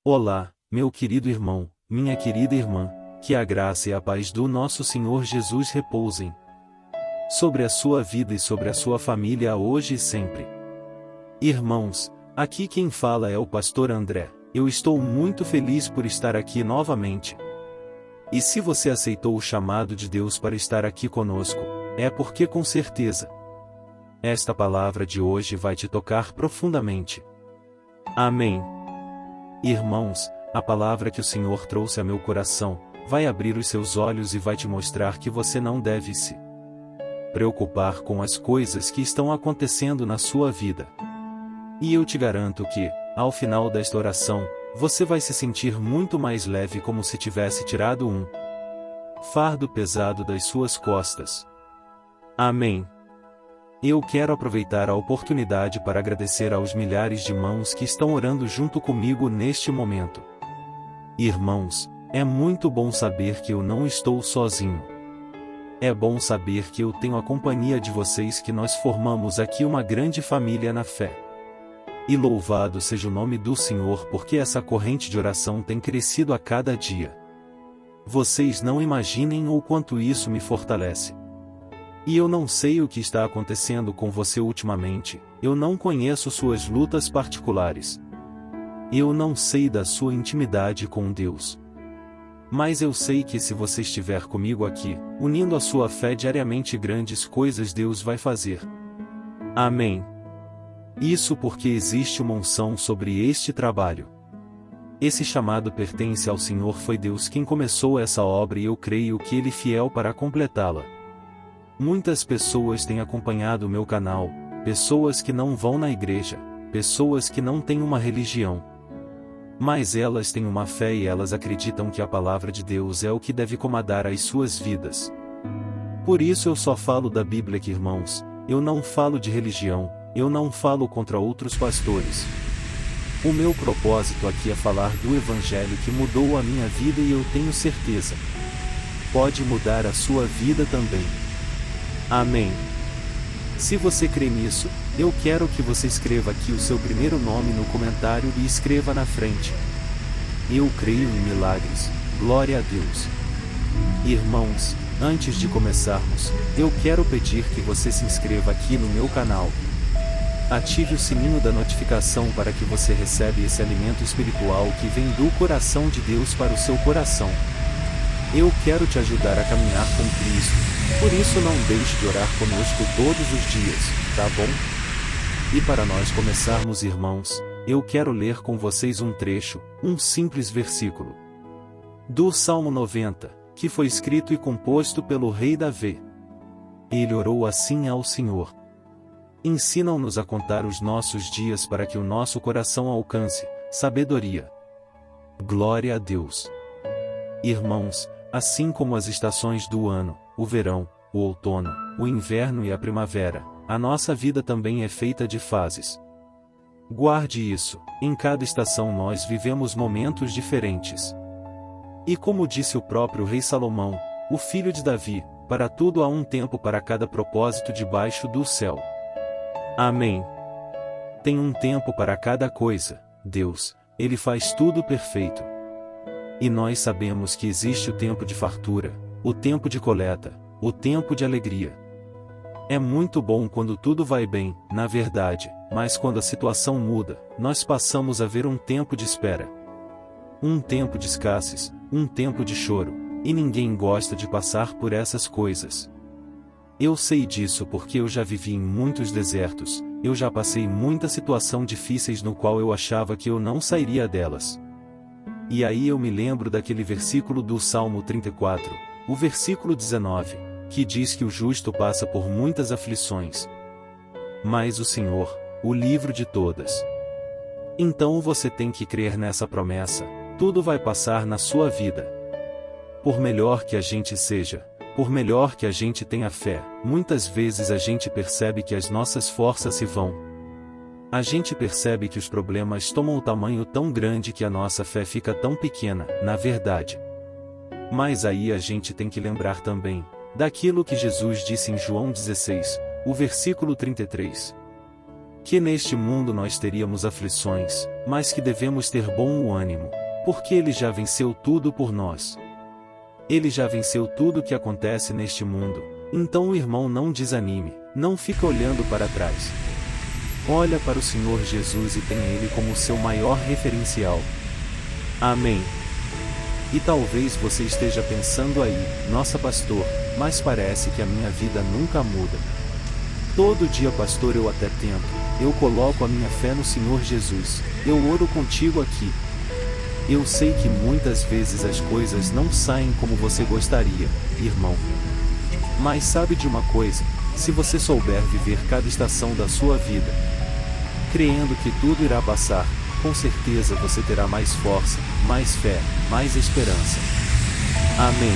Olá, meu querido irmão, minha querida irmã, que a graça e a paz do nosso Senhor Jesus repousem sobre a sua vida e sobre a sua família hoje e sempre. Irmãos, aqui quem fala é o pastor André. Eu estou muito feliz por estar aqui novamente. E se você aceitou o chamado de Deus para estar aqui conosco, é porque com certeza esta palavra de hoje vai te tocar profundamente. Amém. Irmãos, a palavra que o Senhor trouxe a meu coração vai abrir os seus olhos e vai te mostrar que você não deve se preocupar com as coisas que estão acontecendo na sua vida. E eu te garanto que, ao final desta oração, você vai se sentir muito mais leve, como se tivesse tirado um fardo pesado das suas costas. Amém. Eu quero aproveitar a oportunidade para agradecer aos milhares de mãos que estão orando junto comigo neste momento. Irmãos, é muito bom saber que eu não estou sozinho. É bom saber que eu tenho a companhia de vocês, que nós formamos aqui uma grande família na fé. E louvado seja o nome do Senhor, porque essa corrente de oração tem crescido a cada dia. Vocês não imaginem o quanto isso me fortalece. E eu não sei o que está acontecendo com você ultimamente, eu não conheço suas lutas particulares. Eu não sei da sua intimidade com Deus. Mas eu sei que se você estiver comigo aqui, unindo a sua fé diariamente, grandes coisas Deus vai fazer. Amém. Isso porque existe uma unção sobre este trabalho. Esse chamado pertence ao Senhor, foi Deus quem começou essa obra e eu creio que Ele é fiel para completá-la. Muitas pessoas têm acompanhado o meu canal, pessoas que não vão na igreja, pessoas que não têm uma religião. Mas elas têm uma fé e elas acreditam que a palavra de Deus é o que deve comandar as suas vidas. Por isso eu só falo da Bíblia aqui, irmãos, eu não falo de religião, eu não falo contra outros pastores. O meu propósito aqui é falar do Evangelho que mudou a minha vida e eu tenho certeza pode mudar a sua vida também. Amém. Se você crê nisso, eu quero que você escreva aqui o seu primeiro nome no comentário e escreva na frente: eu creio em milagres, glória a Deus. Irmãos, antes de começarmos, eu quero pedir que você se inscreva aqui no meu canal. Ative o sininho da notificação para que você receba esse alimento espiritual que vem do coração de Deus para o seu coração. Eu quero te ajudar a caminhar com Cristo. Por isso não deixe de orar conosco todos os dias, tá bom? E para nós começarmos, irmãos, eu quero ler com vocês um trecho, um simples versículo do Salmo 90, que foi escrito e composto pelo rei Davi. Ele orou assim ao Senhor: ensina-nos a contar os nossos dias para que o nosso coração alcance sabedoria. Glória a Deus. Irmãos, assim como as estações do ano, o verão, o outono, o inverno e a primavera, a nossa vida também é feita de fases. Guarde isso, em cada estação nós vivemos momentos diferentes. E como disse o próprio rei Salomão, o filho de Davi, para tudo há um tempo para cada propósito debaixo do céu. Amém. Tem um tempo para cada coisa, Deus, Ele faz tudo perfeito. E nós sabemos que existe o tempo de fartura, o tempo de colheita, o tempo de alegria. É muito bom quando tudo vai bem, na verdade, mas quando a situação muda, nós passamos a ver um tempo de espera. Um tempo de escassez, um tempo de choro, e ninguém gosta de passar por essas coisas. Eu sei disso porque eu já vivi em muitos desertos, eu já passei muitas situações difíceis no qual eu achava que eu não sairia delas. E aí eu me lembro daquele versículo do Salmo 34, o versículo 19, que diz que o justo passa por muitas aflições, mas o Senhor o livra de todas. Então você tem que crer nessa promessa, tudo vai passar na sua vida. Por melhor que a gente seja, por melhor que a gente tenha fé, muitas vezes a gente percebe que as nossas forças se vão. A gente percebe que os problemas tomam um tamanho tão grande que a nossa fé fica tão pequena, na verdade. Mas aí a gente tem que lembrar também daquilo que Jesus disse em João 16, o versículo 33. Que neste mundo nós teríamos aflições, mas que devemos ter bom ânimo, porque Ele já venceu tudo por nós. Ele já venceu tudo que acontece neste mundo, então o irmão não desanime, não fica olhando para trás. Olha para o Senhor Jesus e tenha Ele como seu maior referencial. Amém. E talvez você esteja pensando aí, nossa pastor, mas parece que a minha vida nunca muda. Todo dia, pastor, eu até tento, eu coloco a minha fé no Senhor Jesus, eu oro contigo aqui. Eu sei que muitas vezes as coisas não saem como você gostaria, irmão. Mas sabe de uma coisa, se você souber viver cada estação da sua vida, crendo que tudo irá passar, com certeza você terá mais força, mais fé, mais esperança. Amém.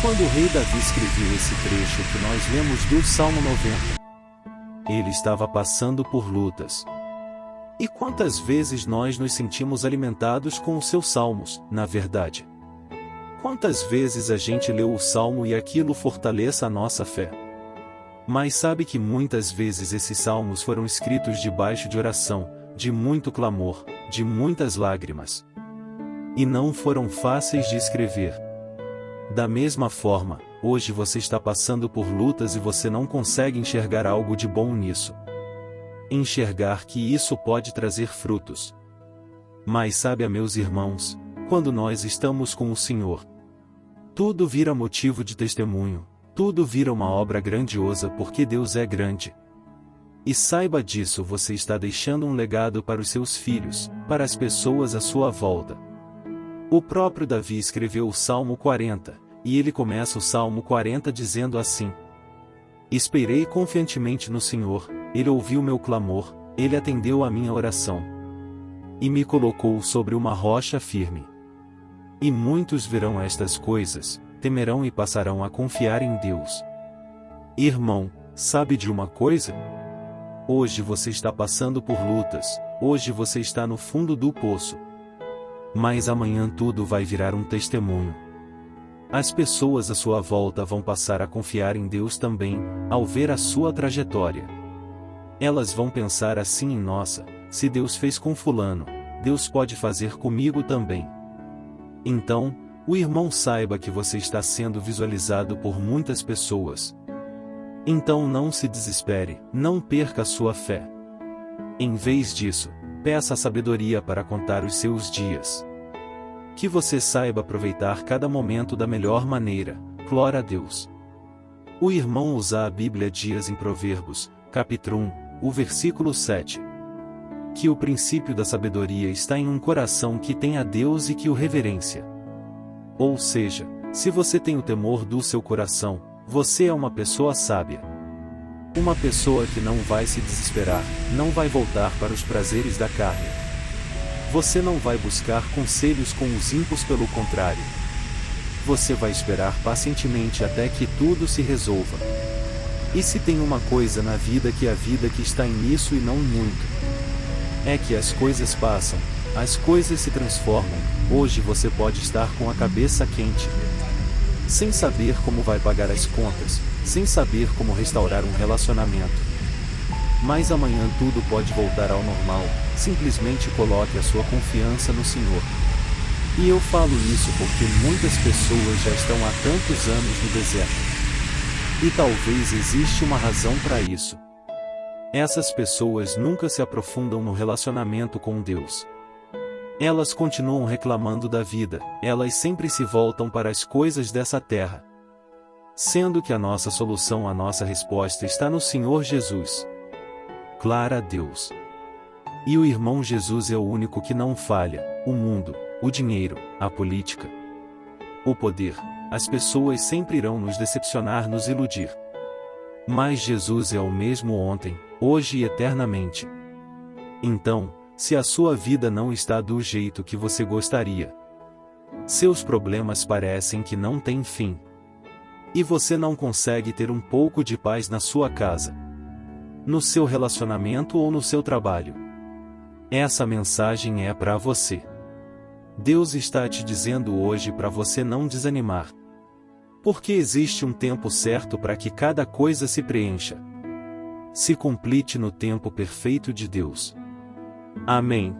Quando o rei Davi escreveu esse trecho que nós lemos do Salmo 90, ele estava passando por lutas. E quantas vezes nós nos sentimos alimentados com os seus salmos, na verdade? Quantas vezes a gente leu o salmo e aquilo fortaleça a nossa fé? Mas sabe que muitas vezes esses salmos foram escritos debaixo de oração, de muito clamor, de muitas lágrimas. E não foram fáceis de escrever. Da mesma forma, hoje você está passando por lutas e você não consegue enxergar algo de bom nisso. Enxergar que isso pode trazer frutos. Mas sabe, meus irmãos, quando nós estamos com o Senhor, tudo vira motivo de testemunho, tudo vira uma obra grandiosa porque Deus é grande. E saiba disso, você está deixando um legado para os seus filhos, para as pessoas à sua volta. O próprio Davi escreveu o Salmo 40, e ele começa o Salmo 40 dizendo assim: Esperei confiantemente no Senhor, Ele ouviu meu clamor, Ele atendeu a minha oração. E me colocou sobre uma rocha firme. E muitos verão estas coisas, temerão e passarão a confiar em Deus. Irmão, sabe de uma coisa? Hoje você está passando por lutas, hoje você está no fundo do poço. Mas amanhã tudo vai virar um testemunho. As pessoas à sua volta vão passar a confiar em Deus também, ao ver a sua trajetória. Elas vão pensar assim: nossa, se Deus fez com fulano, Deus pode fazer comigo também. Então, o irmão saiba que você está sendo visualizado por muitas pessoas. Então não se desespere, não perca a sua fé. Em vez disso, peça a sabedoria para contar os seus dias. Que você saiba aproveitar cada momento da melhor maneira, glória a Deus. O irmão usa a Bíblia dias em Provérbios, capítulo 1, o versículo 7. Que o princípio da sabedoria está em um coração que tem a Deus e que o reverência. Ou seja, se você tem o temor do seu coração, você é uma pessoa sábia. Uma pessoa que não vai se desesperar, não vai voltar para os prazeres da carne. Você não vai buscar conselhos com os ímpios, pelo contrário. Você vai esperar pacientemente até que tudo se resolva. E se tem uma coisa na vida, que a vida que está nisso e não muito, é que as coisas passam, as coisas se transformam. Hoje você pode estar com a cabeça quente, sem saber como vai pagar as contas, sem saber como restaurar um relacionamento. Mas amanhã tudo pode voltar ao normal, simplesmente coloque a sua confiança no Senhor. E eu falo isso porque muitas pessoas já estão há tantos anos no deserto. E talvez existe uma razão para isso. Essas pessoas nunca se aprofundam no relacionamento com Deus. Elas continuam reclamando da vida, elas sempre se voltam para as coisas dessa terra. Sendo que a nossa solução, a nossa resposta está no Senhor Jesus. Glória a Deus. E o irmão Jesus é o único que não falha. O mundo, o dinheiro, a política, o poder, as pessoas sempre irão nos decepcionar, nos iludir. Mas Jesus é o mesmo ontem, hoje e eternamente. Então, se a sua vida não está do jeito que você gostaria, seus problemas parecem que não têm fim, e você não consegue ter um pouco de paz na sua casa, no seu relacionamento ou no seu trabalho, essa mensagem é para você. Deus está te dizendo hoje para você não desanimar. Porque existe um tempo certo para que cada coisa se preencha. se complete no tempo perfeito de Deus. Amém.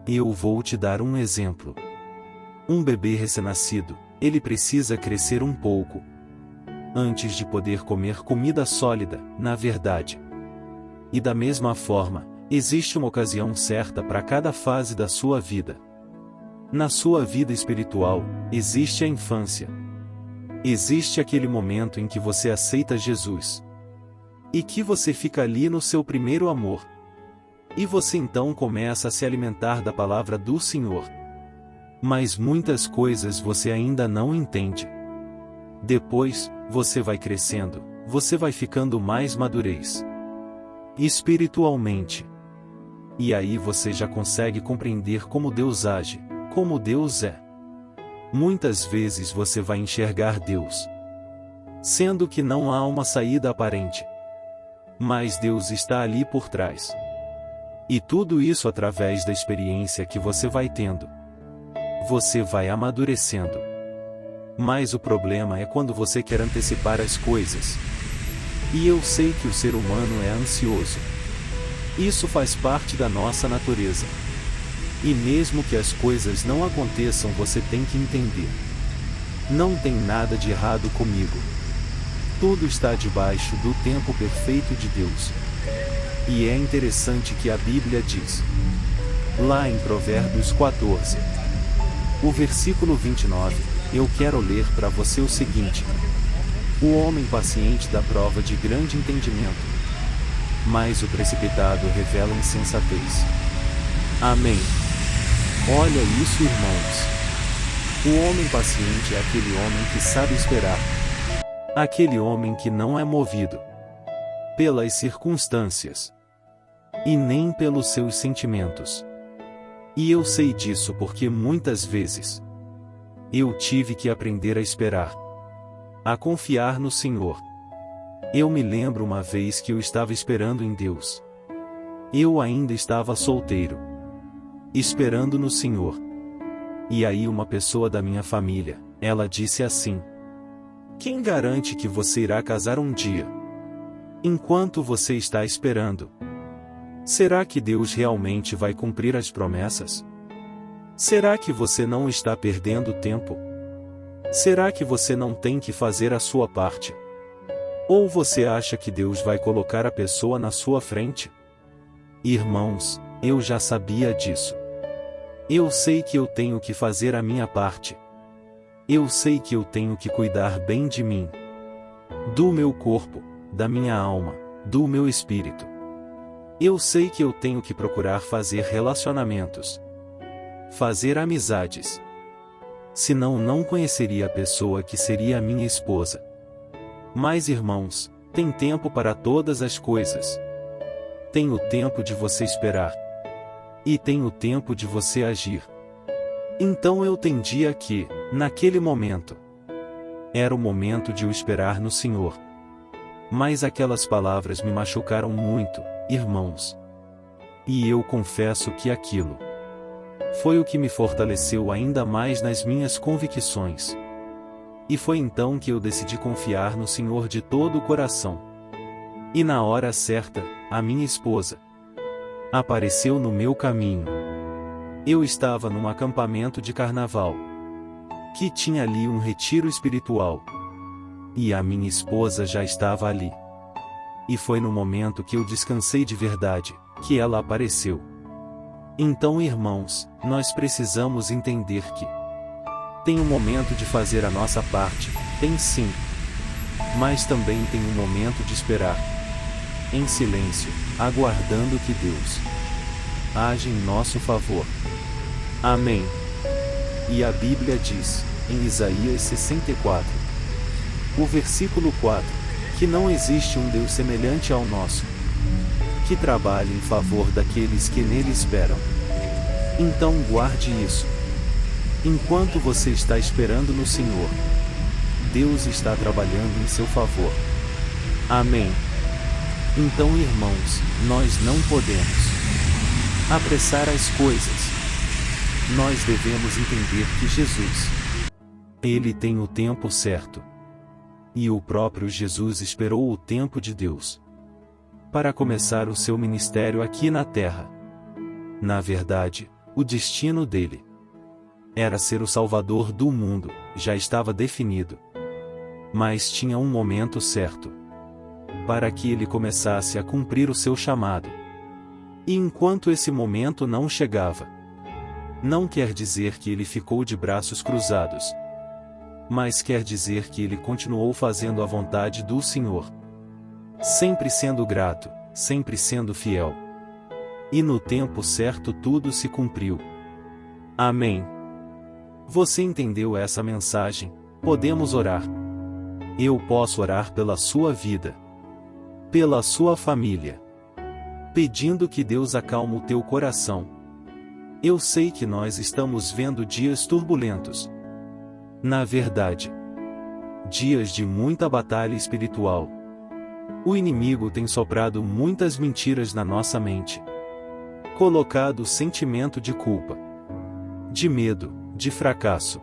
Eu vou te dar um exemplo. Um bebê recém-nascido, ele precisa crescer um pouco antes de poder comer comida sólida, na verdade. E da mesma forma, existe uma ocasião certa para cada fase da sua vida. Na sua vida espiritual, existe a infância. Existe aquele momento em que você aceita Jesus. E que você fica ali no seu primeiro amor. E você então começa a se alimentar da palavra do Senhor. Mas muitas coisas você ainda não entende. Depois, você vai crescendo, você vai ficando mais madurez espiritualmente. E aí você já consegue compreender como Deus age, como Deus é. Muitas vezes você vai enxergar Deus, sendo que não há uma saída aparente. Mas Deus está ali por trás. E tudo isso através da experiência que você vai tendo. Você vai amadurecendo. Mas o problema é quando você quer antecipar as coisas. E eu sei que o ser humano é ansioso. Isso faz parte da nossa natureza. E mesmo que as coisas não aconteçam, você tem que entender. Não tem nada de errado comigo. Tudo está debaixo do tempo perfeito de Deus. E é interessante que a Bíblia diz, lá em Provérbios 14, o versículo 29, eu quero ler para você o seguinte: o homem paciente dá prova de grande entendimento, mas o precipitado revela insensatez. Amém. Olha isso, irmãos. O homem paciente é aquele homem que sabe esperar. Aquele homem que não é movido pelas circunstâncias e nem pelos seus sentimentos. E eu sei disso porque muitas vezes eu tive que aprender a esperar, a confiar no Senhor. Eu me lembro uma vez que eu estava esperando em Deus. Eu ainda estava solteiro, esperando no Senhor. E aí uma pessoa da minha família, ela disse assim: quem garante que você irá casar um dia? Enquanto você está esperando, será que Deus realmente vai cumprir as promessas? Será que você não está perdendo tempo? Será que você não tem que fazer a sua parte? Ou você acha que Deus vai colocar a pessoa na sua frente? Irmãos, eu já sabia disso. Eu sei que eu tenho que fazer a minha parte. Eu sei que eu tenho que cuidar bem de mim, do meu corpo, da minha alma, do meu espírito. Eu sei que eu tenho que procurar fazer relacionamentos, fazer amizades. Senão não conheceria a pessoa que seria a minha esposa. Mas irmãos, tem tempo para todas as coisas. Tem o tempo de você esperar. E tem o tempo de você agir. Então eu entendia que, naquele momento, era o momento de eu esperar no Senhor. Mas aquelas palavras me machucaram muito, irmãos. E eu confesso que aquilo foi o que me fortaleceu ainda mais nas minhas convicções. E foi então que eu decidi confiar no Senhor de todo o coração. E na hora certa, a minha esposa apareceu no meu caminho. Eu estava num acampamento de carnaval, que tinha ali um retiro espiritual. E a minha esposa já estava ali. E foi no momento que eu descansei de verdade, que ela apareceu. Então, irmãos, nós precisamos entender que tem um momento de fazer a nossa parte, tem sim. Mas também tem um momento de esperar, em silêncio, aguardando que Deus age em nosso favor. Amém. E a Bíblia diz, em Isaías 64, o versículo 4, que não existe um Deus semelhante ao nosso, que trabalhe em favor daqueles que nele esperam. Então guarde isso. Enquanto você está esperando no Senhor, Deus está trabalhando em seu favor. Amém. Então, irmãos, nós não podemos apressar as coisas. Nós devemos entender que Jesus, Ele tem o tempo certo. E o próprio Jesus esperou o tempo de Deus. para começar o seu ministério aqui na terra. Na verdade, o destino dele era ser o Salvador do mundo, já estava definido. Mas tinha um momento certo para que ele começasse a cumprir o seu chamado. E enquanto esse momento não chegava, não quer dizer que ele ficou de braços cruzados, mas quer dizer que ele continuou fazendo a vontade do Senhor, sempre sendo grato, sempre sendo fiel. E no tempo certo tudo se cumpriu. Amém. Você entendeu essa mensagem? Podemos orar. Eu posso orar pela sua vida, pela sua família, pedindo que Deus acalme o teu coração. Eu sei que nós estamos vendo dias turbulentos. Na verdade, dias de muita batalha espiritual. O inimigo tem soprado muitas mentiras na nossa mente, colocado o sentimento de culpa, de medo, de fracasso.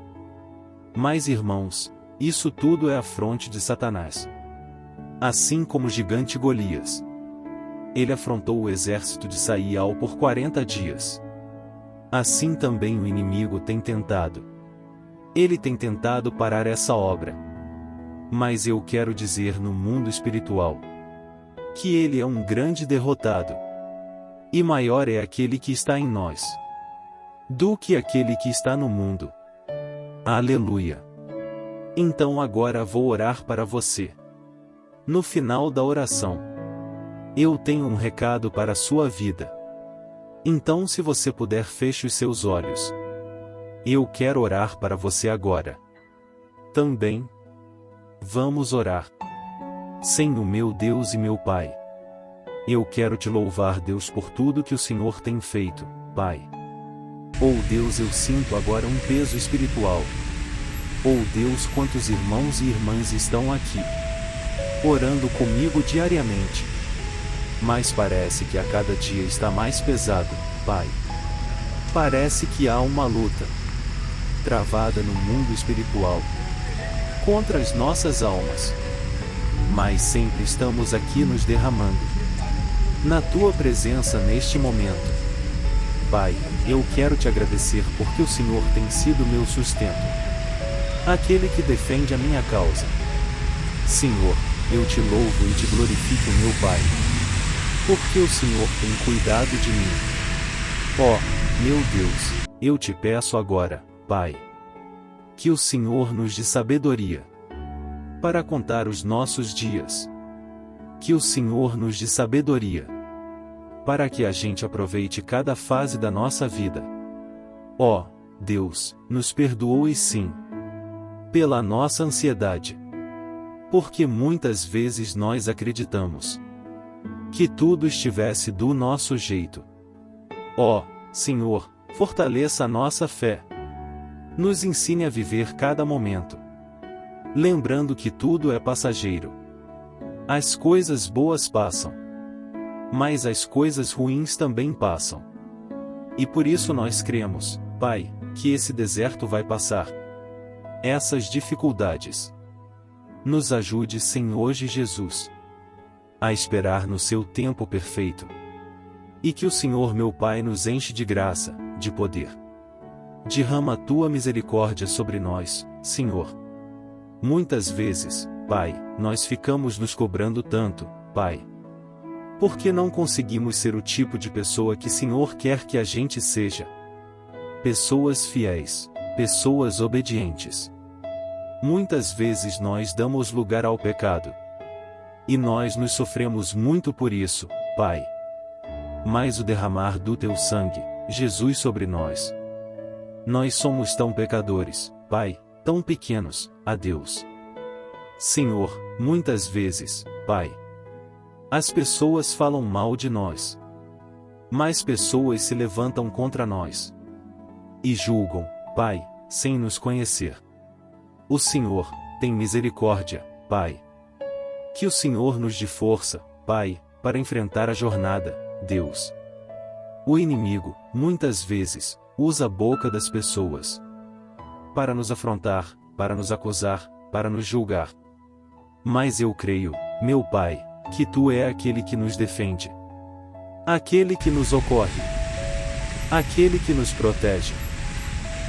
Mas irmãos, isso tudo é a fronte de Satanás. Assim como o gigante Golias, ele afrontou o exército de Saul por 40 dias. Assim também o inimigo tem tentado. Ele tem tentado parar essa obra. Mas eu quero dizer no mundo espiritual que ele é um grande derrotado. E maior é aquele que está em nós do que aquele que está no mundo. Aleluia! Então agora vou orar para você. No final da oração, eu tenho um recado para a sua vida. Então, se você puder, feche os seus olhos. Eu quero orar para você agora. Também, vamos orar. Senhor meu Deus e meu Pai, eu quero te louvar, Deus, por tudo que o Senhor tem feito, Pai. Oh Deus, eu sinto agora um peso espiritual. Oh Deus, quantos irmãos e irmãs estão aqui, orando comigo diariamente. Mas parece que a cada dia está mais pesado, Pai. Parece que há uma luta travada no mundo espiritual contra as nossas almas. Mas sempre estamos aqui nos derramando na Tua presença neste momento. Pai, eu quero te agradecer porque o Senhor tem sido meu sustento, aquele que defende a minha causa. Senhor, eu te louvo e te glorifico, meu Pai, porque o Senhor tem cuidado de mim. Oh, meu Deus, eu te peço agora, Pai, que o Senhor nos dê sabedoria para contar os nossos dias. Que o Senhor nos dê sabedoria para que a gente aproveite cada fase da nossa vida. Oh, Deus, nos perdoe sim pela nossa ansiedade, porque muitas vezes nós acreditamos que tudo estivesse do nosso jeito. Oh, Senhor, fortaleça a nossa fé. Nos ensine a viver cada momento, lembrando que tudo é passageiro. As coisas boas passam, mas as coisas ruins também passam. E por isso nós cremos, Pai, que esse deserto vai passar. Essas dificuldades. Nos ajude, Senhor Jesus, a esperar no seu tempo perfeito. E que o Senhor meu Pai nos enche de graça, de poder. Derrama a tua misericórdia sobre nós, Senhor. Muitas vezes, Pai, nós ficamos nos cobrando tanto, Pai, porque não conseguimos ser o tipo de pessoa que o Senhor quer que a gente seja. Pessoas fiéis, pessoas obedientes. Muitas vezes nós damos lugar ao pecado. E nós nos sofremos muito por isso, Pai. Mas o derramar do teu sangue, Jesus, sobre nós. Nós somos tão pecadores, Pai, tão pequenos, a Deus. Senhor, muitas vezes, Pai, as pessoas falam mal de nós. Mais pessoas se levantam contra nós e julgam, Pai, sem nos conhecer. O Senhor tem misericórdia, Pai. Que o Senhor nos dê força, Pai, para enfrentar a jornada, Deus. O inimigo, muitas vezes, usa a boca das pessoas para nos afrontar, para nos acusar, para nos julgar. Mas eu creio, meu Pai, que Tu é aquele que nos defende, aquele que nos socorre, aquele que nos protege.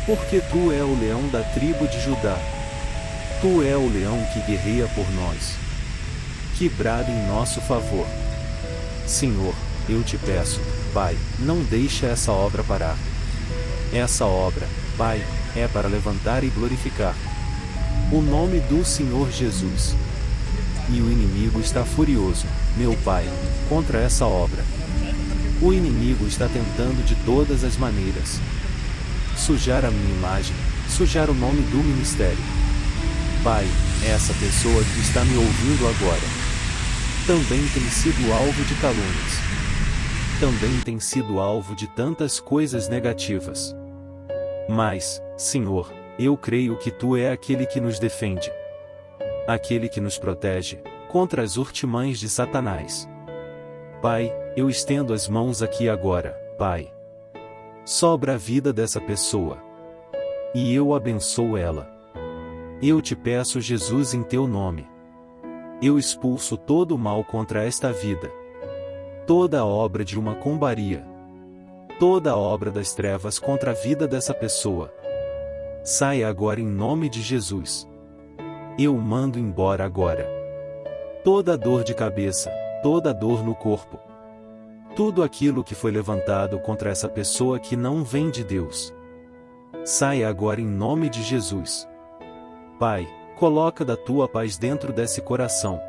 Porque Tu é o leão da tribo de Judá. Tu é o leão que guerreia por nós, que brada em nosso favor. Senhor, eu te peço, Pai, não deixa essa obra parar. Essa obra, Pai, é para levantar e glorificar o nome do Senhor Jesus. E o inimigo está furioso, meu Pai, contra essa obra. O inimigo está tentando de todas as maneiras sujar a minha imagem, sujar o nome do ministério. Pai, essa pessoa que está me ouvindo agora também tem sido alvo de calúnias. Também tem sido alvo de tantas coisas negativas. Mas, Senhor, eu creio que Tu é aquele que nos defende, aquele que nos protege contra as artimanhas de Satanás. Pai, eu estendo as mãos aqui agora, Pai. Sobra a vida dessa pessoa, e eu abençoo ela. Eu te peço, Jesus, em Teu nome. Eu expulso todo o mal contra esta vida, toda a obra de uma combaria, toda a obra das trevas contra a vida dessa pessoa. Saia agora em nome de Jesus. Eu mando embora agora toda dor de cabeça, toda dor no corpo, tudo aquilo que foi levantado contra essa pessoa que não vem de Deus. Saia agora em nome de Jesus. Pai, coloca da Tua paz dentro desse coração.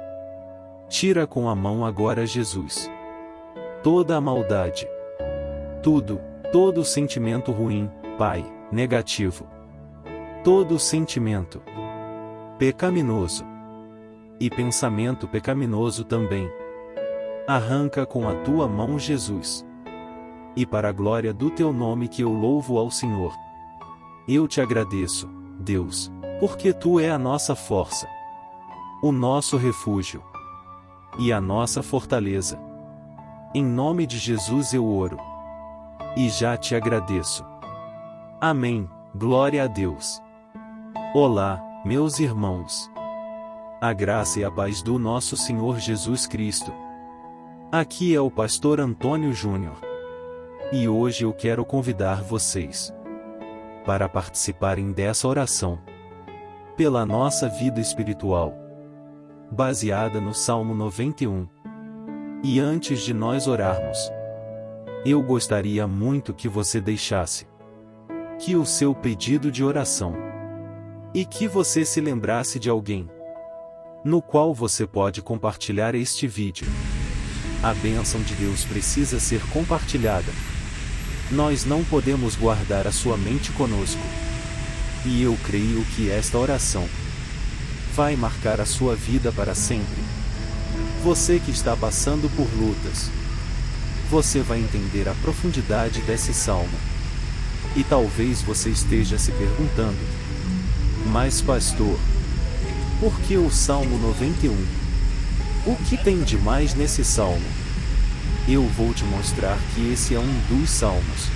Tira com a mão agora, Jesus, toda a maldade, todo sentimento ruim, Pai, negativo, todo sentimento pecaminoso e pensamento pecaminoso também. Arranca com a Tua mão, Jesus. E para a glória do Teu nome que eu louvo ao Senhor. Eu te agradeço, Deus, porque Tu é a nossa força, o nosso refúgio e a nossa fortaleza. Em nome de Jesus eu oro e já te agradeço. Amém. Glória a Deus. Olá, meus irmãos. A graça e a paz do nosso Senhor Jesus Cristo. Aqui é o pastor Antônio Júnior. E hoje eu quero convidar vocês para participarem dessa oração pela nossa vida espiritual, baseada no Salmo 91. E antes de nós orarmos, eu gostaria muito que você deixasse que o seu pedido de oração e que você se lembrasse de alguém no qual você pode compartilhar este vídeo. A bênção de Deus precisa ser compartilhada. Nós não podemos guardar a sua mente conosco. E eu creio que esta oração vai marcar a sua vida para sempre. Você que está passando por lutas, você vai entender a profundidade desse salmo. E talvez você esteja se perguntando: mas pastor, por que o Salmo 91? O que tem de mais nesse salmo? Eu vou te mostrar que esse é um dos salmos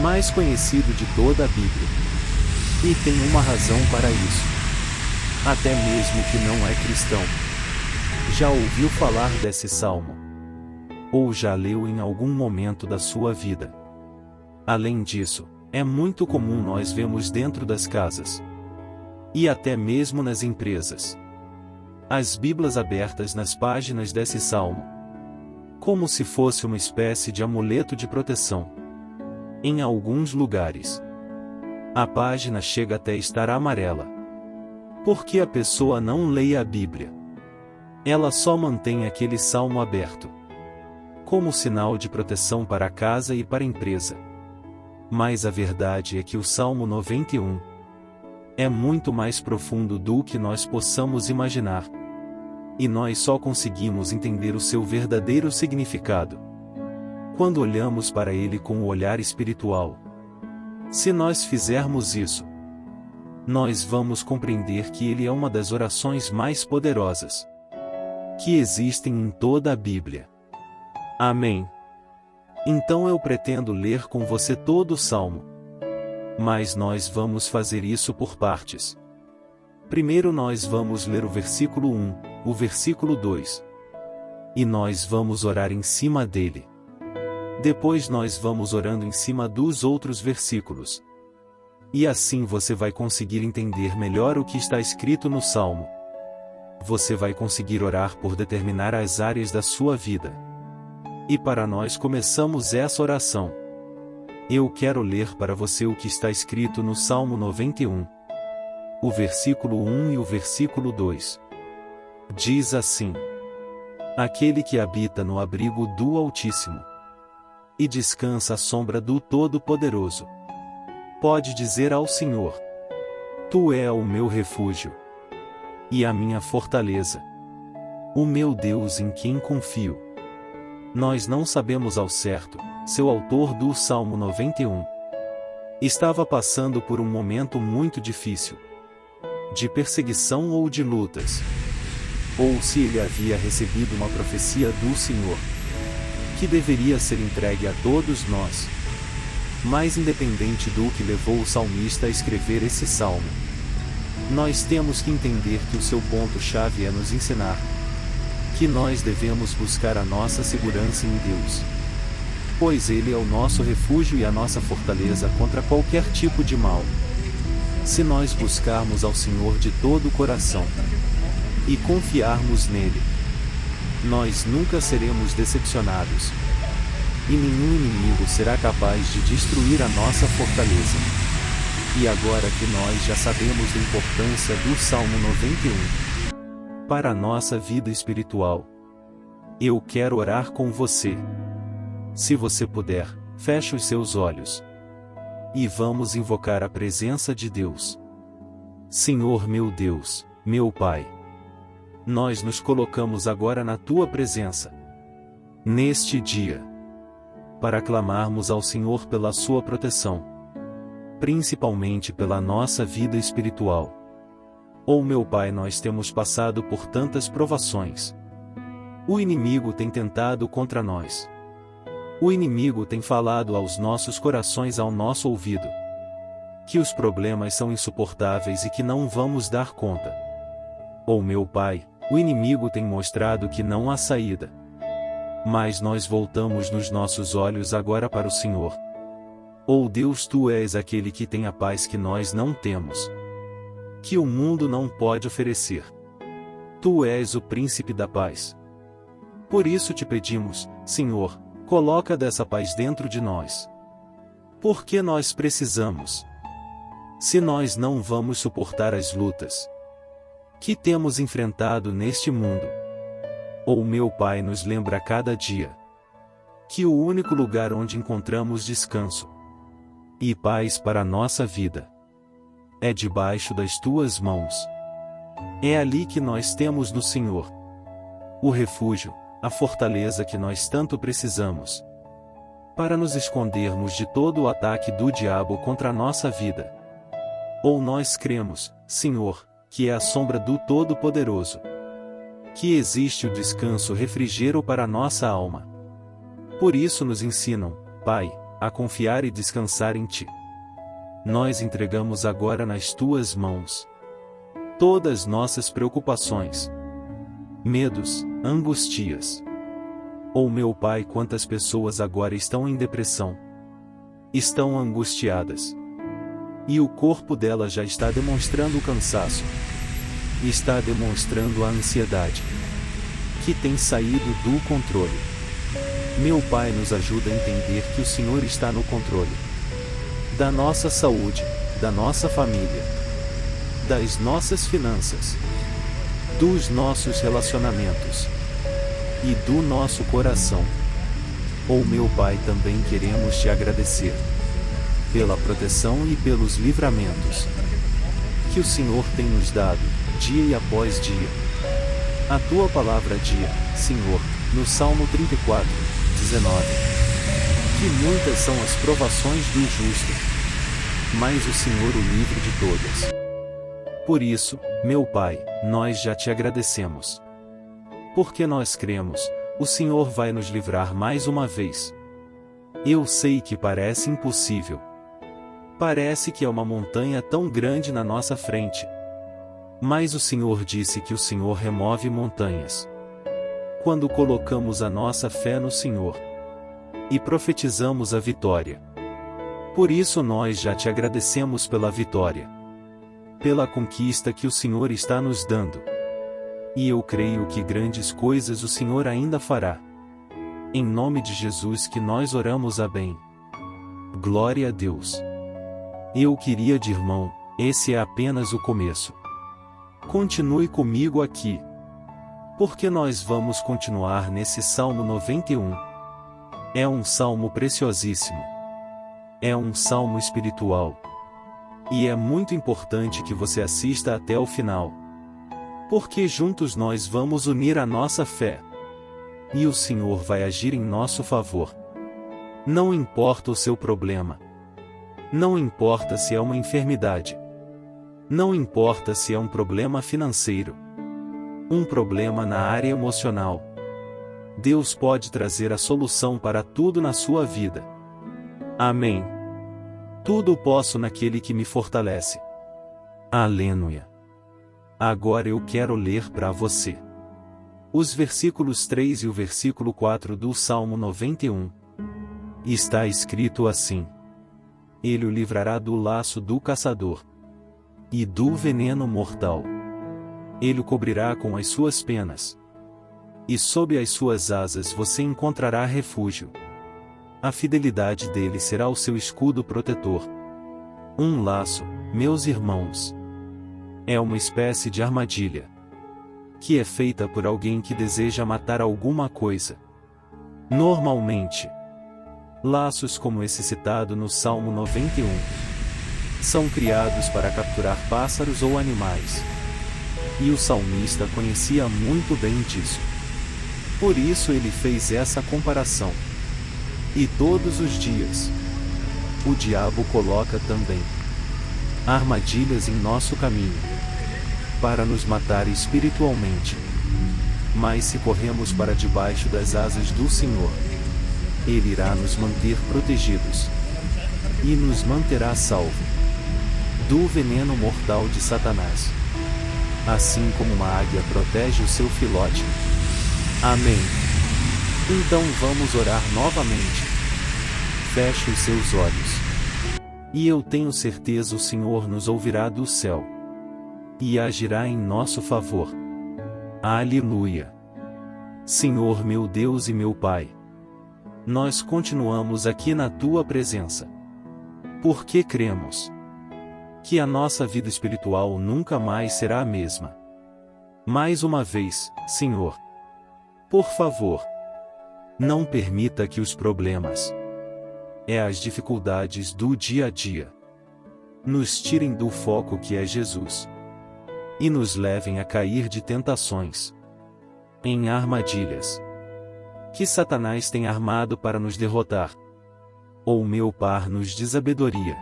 mais conhecido de toda a Bíblia. E tem uma razão para isso. Até mesmo que não é cristão já ouviu falar desse salmo, ou já leu em algum momento da sua vida. Além disso, é muito comum nós vermos dentro das casas, e até mesmo nas empresas, as Bíblias abertas nas páginas desse salmo, como se fosse uma espécie de amuleto de proteção. Em alguns lugares, a página chega até estar amarela, porque a pessoa não leia a Bíblia. Ela só mantém aquele salmo aberto, como sinal de proteção para a casa e para a empresa. Mas a verdade é que o Salmo 91 é muito mais profundo do que nós possamos imaginar. E nós só conseguimos entender o seu verdadeiro significado quando olhamos para ele com o olhar espiritual. Se nós fizermos isso, nós vamos compreender que ele é uma das orações mais poderosas que existem em toda a Bíblia. Amém. Então eu pretendo ler com você todo o Salmo. Mas nós vamos fazer isso por partes. Primeiro nós vamos ler o versículo 1, o versículo 2 E nós vamos orar em cima dele. Depois nós vamos orando em cima dos outros versículos. E assim você vai conseguir entender melhor o que está escrito no Salmo. Você vai conseguir orar por determinar as áreas da sua vida. E para nós começamos essa oração, eu quero ler para você o que está escrito no Salmo 91. O versículo 1 e o versículo 2. Diz assim: Aquele que habita no abrigo do Altíssimo e descansa à sombra do Todo-Poderoso, pode dizer ao Senhor: Tu és o meu refúgio e a minha fortaleza, o meu Deus em quem confio. Nós não sabemos ao certo se o autor do Salmo 91 estava passando por um momento muito difícil, de perseguição ou de lutas, ou se ele havia recebido uma profecia do Senhor, que deveria ser entregue a todos nós. Mas independente do que levou o salmista a escrever esse salmo, nós temos que entender que o seu ponto-chave é nos ensinar que nós devemos buscar a nossa segurança em Deus, pois Ele é o nosso refúgio e a nossa fortaleza contra qualquer tipo de mal. Se nós buscarmos ao Senhor de todo o coração e confiarmos nele, nós nunca seremos decepcionados, e nenhum inimigo será capaz de destruir a nossa fortaleza. E agora que nós já sabemos da importância do Salmo 91 para a nossa vida espiritual, eu quero orar com você. Se você puder, feche os seus olhos e vamos invocar a presença de Deus. Senhor meu Deus, meu Pai, nós nos colocamos agora na Tua presença, neste dia, para clamarmos ao Senhor pela Sua proteção, principalmente pela nossa vida espiritual. Oh meu Pai, nós temos passado por tantas provações. O inimigo tem tentado contra nós. O inimigo tem falado aos nossos corações ao nosso ouvido que os problemas são insuportáveis e que não vamos dar conta. Oh meu Pai, o inimigo tem mostrado que não há saída. Mas nós voltamos nos nossos olhos agora para o Senhor. Oh Deus, Tu és aquele que tem a paz que nós não temos, que o mundo não pode oferecer. Tu és o príncipe da paz. Por isso te pedimos, Senhor, coloca dessa paz dentro de nós. Porque nós precisamos. Se nós não vamos suportar as lutas que temos enfrentado neste mundo, oh meu Pai, nos lembra a cada dia que o único lugar onde encontramos descanso e paz para a nossa vida é debaixo das Tuas mãos. É ali que nós temos no Senhor o refúgio, a fortaleza que nós tanto precisamos para nos escondermos de todo o ataque do diabo contra a nossa vida. Ou nós cremos, Senhor, que é a sombra do Todo-Poderoso, que existe o descanso refrigério para a nossa alma. Por isso nos ensinam, Pai, a confiar e descansar em Ti. Nós entregamos agora nas Tuas mãos todas nossas preocupações, medos, angustias. Oh meu Pai, quantas pessoas agora estão em depressão, estão angustiadas, e o corpo delas já está demonstrando o cansaço, está demonstrando a ansiedade, que tem saído do controle. Meu Pai, nos ajuda a entender que o Senhor está no controle da nossa saúde, da nossa família, das nossas finanças, dos nossos relacionamentos e do nosso coração. Oh meu Pai, também queremos Te agradecer pela proteção e pelos livramentos que o Senhor tem nos dado, dia e após dia. A Tua palavra diz, Senhor, no Salmo 34, 19, que muitas são as provações do justo, mas o Senhor o livra de todas. Por isso, meu Pai, nós já Te agradecemos. Porque nós cremos, o Senhor vai nos livrar mais uma vez. Eu sei que parece impossível. Parece que é uma montanha tão grande na nossa frente. Mas o Senhor disse que o Senhor remove montanhas. quando colocamos a nossa fé no Senhor e profetizamos a vitória. Por isso nós já te agradecemos pela vitória, pela conquista que o Senhor está nos dando. E eu creio que grandes coisas o Senhor ainda fará. Em nome de Jesus que nós oramos. Amém. Glória a Deus. Eu queria de irmão, esse é apenas o começo. Continue comigo aqui, porque nós vamos continuar nesse Salmo 91. É um salmo preciosíssimo. É um salmo espiritual. E é muito importante que você assista até o final, porque juntos nós vamos unir a nossa fé. E o Senhor vai agir em nosso favor. Não importa o seu problema. Não importa se é uma enfermidade. Não importa se é um problema financeiro. Um problema na área emocional. Deus pode trazer a solução para tudo na sua vida. Amém. Tudo posso naquele que me fortalece. Aleluia. Agora eu quero ler para você os versículos 3 e o versículo 4 do Salmo 91. Está escrito assim: Ele o livrará do laço do caçador e do veneno mortal. Ele o cobrirá com as suas penas, e sob as suas asas você encontrará refúgio. A fidelidade dele será o seu escudo protetor. Um laço, meus irmãos, é uma espécie de armadilha que é feita por alguém que deseja matar alguma coisa. Normalmente, laços como esse citado no Salmo 91 são criados para capturar pássaros ou animais. E o salmista conhecia muito bem disso. Por isso ele fez essa comparação. E todos os dias, o diabo coloca também armadilhas em nosso caminho, para nos matar espiritualmente. Mas se corremos para debaixo das asas do Senhor, Ele irá nos manter protegidos e nos manterá salvo do veneno mortal de Satanás, assim como uma águia protege o seu filhote. Amém. Então vamos orar novamente. Feche os seus olhos. E eu tenho certeza o Senhor nos ouvirá do céu e agirá em nosso favor. Aleluia. Senhor meu Deus e meu Pai, nós continuamos aqui na Tua presença, porque cremos que a nossa vida espiritual nunca mais será a mesma. Mais uma vez, Senhor, por favor, não permita que os problemas as dificuldades do dia a dia nos tirem do foco que é Jesus e nos levem a cair de tentações, em armadilhas que Satanás tem armado para nos derrotar, ou meu Pai nos de sabedoria,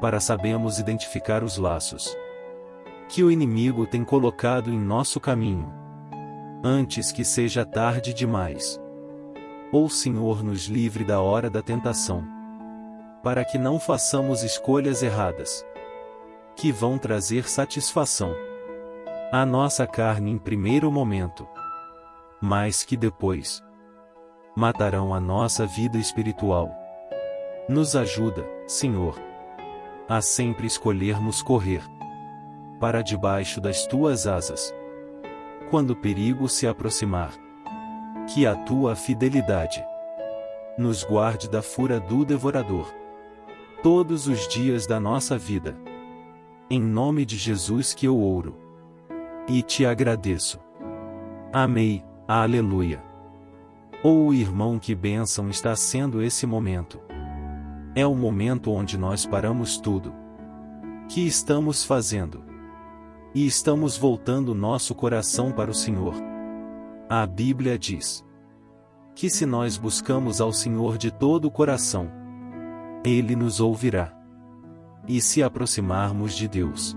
para sabermos identificar os laços que o inimigo tem colocado em nosso caminho, antes que seja tarde demais. Ou Senhor nos livre da hora da tentação, para que não façamos escolhas erradas, que vão trazer satisfação à nossa carne em primeiro momento, mas que depois matarão a nossa vida espiritual. Nos ajuda, Senhor, a sempre escolhermos correr para debaixo das Tuas asas, quando o perigo se aproximar. Que a Tua fidelidade nos guarde da fúria do devorador todos os dias da nossa vida. Em nome de Jesus que eu oro e te agradeço. Amém. Aleluia. Oh irmão, que bênção está sendo esse momento. É o momento onde nós paramos tudo que estamos fazendo e estamos voltando nosso coração para o Senhor. A Bíblia diz que se nós buscamos ao Senhor de todo o coração, Ele nos ouvirá. E se aproximarmos de Deus,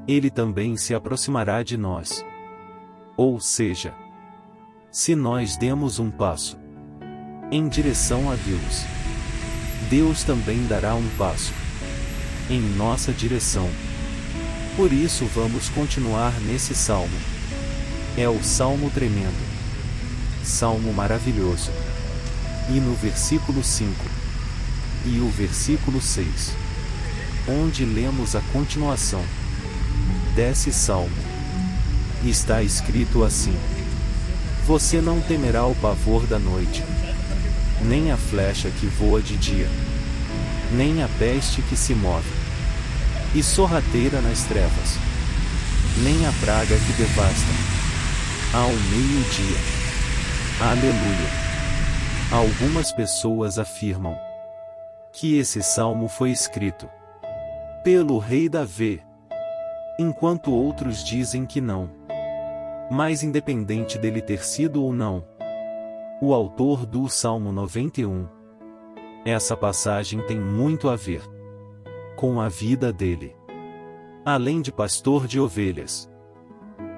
Ele também se aproximará de nós. Ou seja, se nós demos um passo em direção a Deus, Deus também dará um passo em nossa direção. Por isso vamos continuar nesse salmo. É o salmo tremendo salmo maravilhoso. E no versículo 5 e o versículo 6, onde lemos a continuação desse salmo, está escrito assim: Você não temerá o pavor da noite, nem a flecha que voa de dia, nem a peste que se move e sorrateira nas trevas, nem a praga que devasta ao meio-dia. Aleluia! Algumas pessoas afirmam que esse salmo foi escrito pelo rei Davi, enquanto outros dizem que não. Mas independente dele ter sido ou não o autor do Salmo 91, essa passagem tem muito a ver com a vida dele. Além de pastor de ovelhas,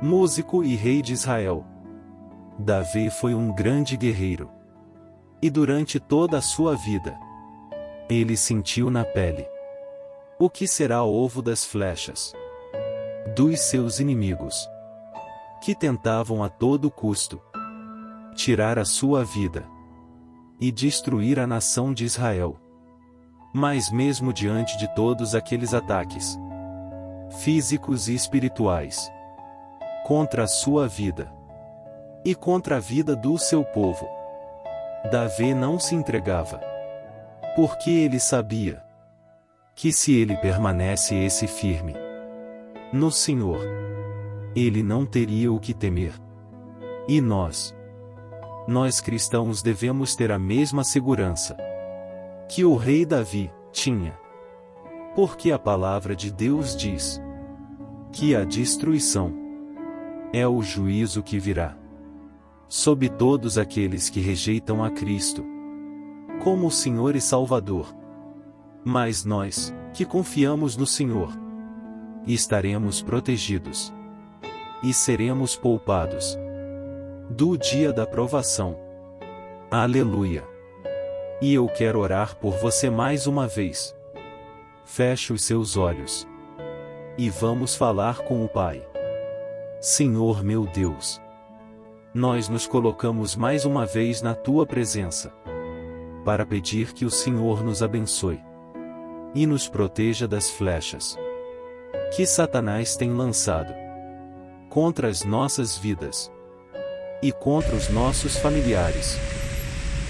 músico e rei de Israel, Davi foi um grande guerreiro. E durante toda a sua vida, ele sentiu na pele o que será o ovo das flechas dos seus inimigos, que tentavam a todo custo tirar a sua vida e destruir a nação de Israel. Mas mesmo diante de todos aqueles ataques físicos e espirituais contra a sua vida e contra a vida do seu povo, Davi não se entregava, porque ele sabia que se ele permanecesse firme no Senhor, ele não teria o que temer. E nós cristãos devemos ter a mesma segurança que o rei Davi tinha, porque a palavra de Deus diz que a destruição é o juízo que virá sobre todos aqueles que rejeitam a Cristo como o Senhor e Salvador. Mas nós, que confiamos no Senhor, estaremos protegidos e seremos poupados do dia da provação. Aleluia! E eu quero orar por você mais uma vez. Feche os seus olhos e vamos falar com o Pai. Senhor meu Deus, nós nos colocamos mais uma vez na Tua presença para pedir que o Senhor nos abençoe e nos proteja das flechas que Satanás tem lançado contra as nossas vidas e contra os nossos familiares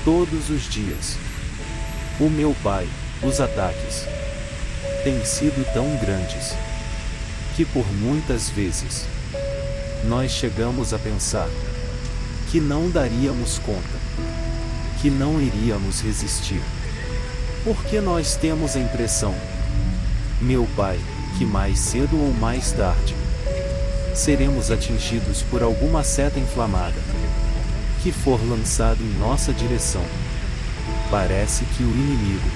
todos os dias. O meu Pai, os ataques têm sido tão grandes que por muitas vezes nós chegamos a pensar que não daríamos conta, que não iríamos resistir, porque nós temos a impressão, meu Pai, que mais cedo ou mais tarde seremos atingidos por alguma seta inflamada que for lançado em nossa direção. Parece que o inimigo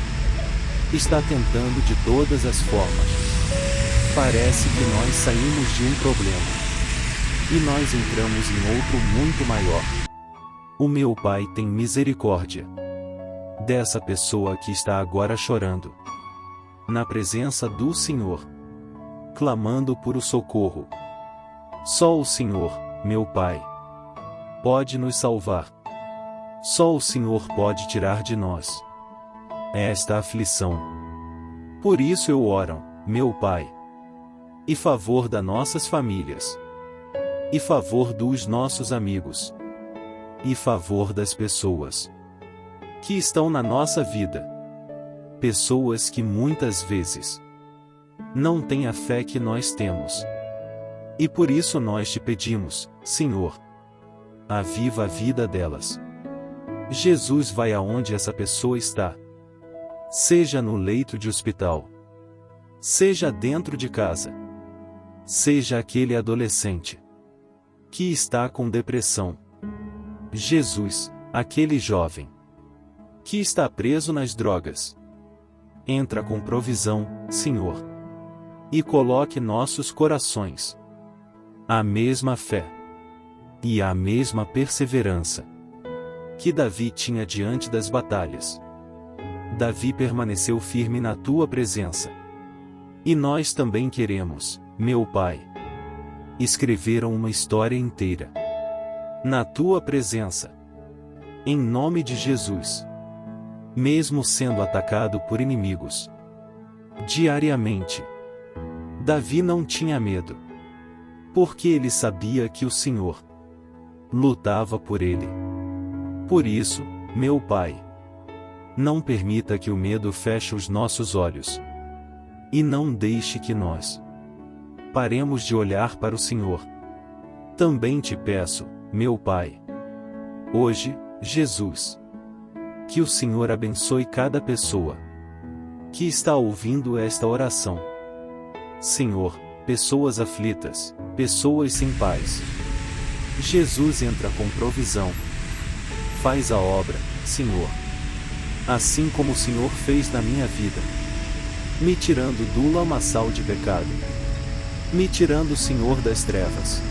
está tentando de todas as formas. Parece que nós saímos de um problema e nós entramos em outro muito maior. O meu Pai tem misericórdia dessa pessoa que está agora chorando na presença do Senhor, clamando por o socorro. Só o Senhor, meu Pai, pode nos salvar. Só o Senhor pode tirar de nós esta aflição. Por isso eu oro, meu Pai, em favor das nossas famílias, em favor dos nossos amigos, em favor das pessoas que estão na nossa vida, pessoas que muitas vezes não têm a fé que nós temos. E por isso nós te pedimos, Senhor, aviva a vida delas. Jesus vai aonde essa pessoa está. Seja no leito de hospital, seja dentro de casa, seja aquele adolescente que está com depressão. Jesus, aquele jovem que está preso nas drogas. Entra com provisão, Senhor, e coloque nossos corações a mesma fé e a mesma perseverança que Davi tinha diante das batalhas. Davi permaneceu firme na tua presença. E nós também queremos, meu Pai, escrever uma história inteira na tua presença, Em nome de Jesus. Mesmo sendo atacado por inimigos diariamente, Davi não tinha medo, porque ele sabia que o Senhor lutava por ele. Por isso, meu Pai, não permita que o medo feche os nossos olhos, e não deixe que nós paremos de olhar para o Senhor. Também te peço, meu Pai, hoje, Jesus, que o Senhor abençoe cada pessoa que está ouvindo esta oração. Senhor, pessoas aflitas, pessoas sem paz. Jesus entra com provisão. Faz a obra, Senhor. Assim como o Senhor fez na minha vida, me tirando do lamaçal de pecado, me tirando, Senhor, das trevas,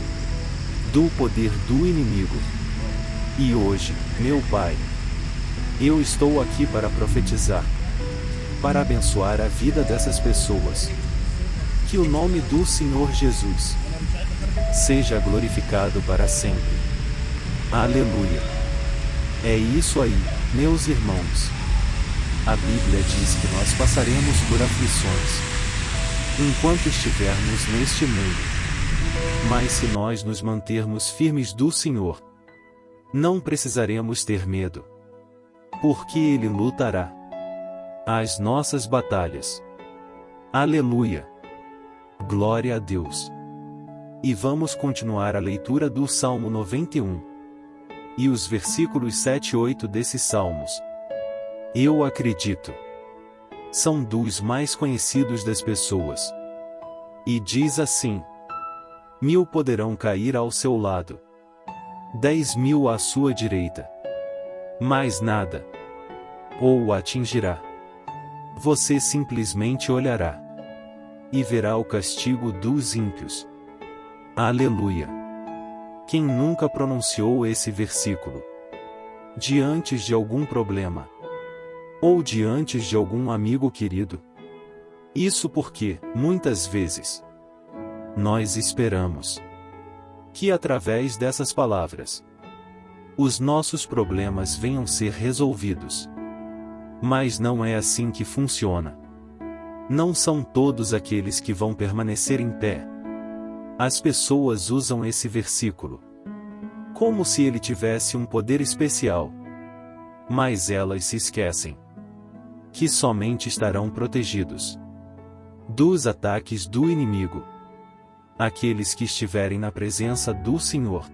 do poder do inimigo. E hoje, meu Pai, eu estou aqui para profetizar, para abençoar a vida dessas pessoas. Que o nome do Senhor Jesus seja glorificado para sempre. Aleluia. É isso aí, meus irmãos. A Bíblia diz que nós passaremos por aflições enquanto estivermos neste mundo. Mas se nós nos mantermos firmes do Senhor, não precisaremos ter medo, porque Ele lutará as nossas batalhas. Aleluia! Glória a Deus! E vamos continuar a leitura do Salmo 91. E os versículos 7 e 8 desses salmos, eu acredito, são dos mais conhecidos das pessoas. E diz assim: 1000 poderão cair ao seu lado, 10.000 à sua direita, mas nada ou atingirá. Você simplesmente olhará e verá o castigo dos ímpios. Aleluia! Quem nunca pronunciou esse versículo diante de algum problema ou diante de algum amigo querido? Isso porque, muitas vezes, nós esperamos que através dessas palavras, os nossos problemas venham ser resolvidos. Mas não é assim que funciona. Não são todos aqueles que vão permanecer em pé. As pessoas usam esse versículo como se ele tivesse um poder especial. Mas elas se esquecem que somente estarão protegidos dos ataques do inimigo aqueles que estiverem na presença do Senhor.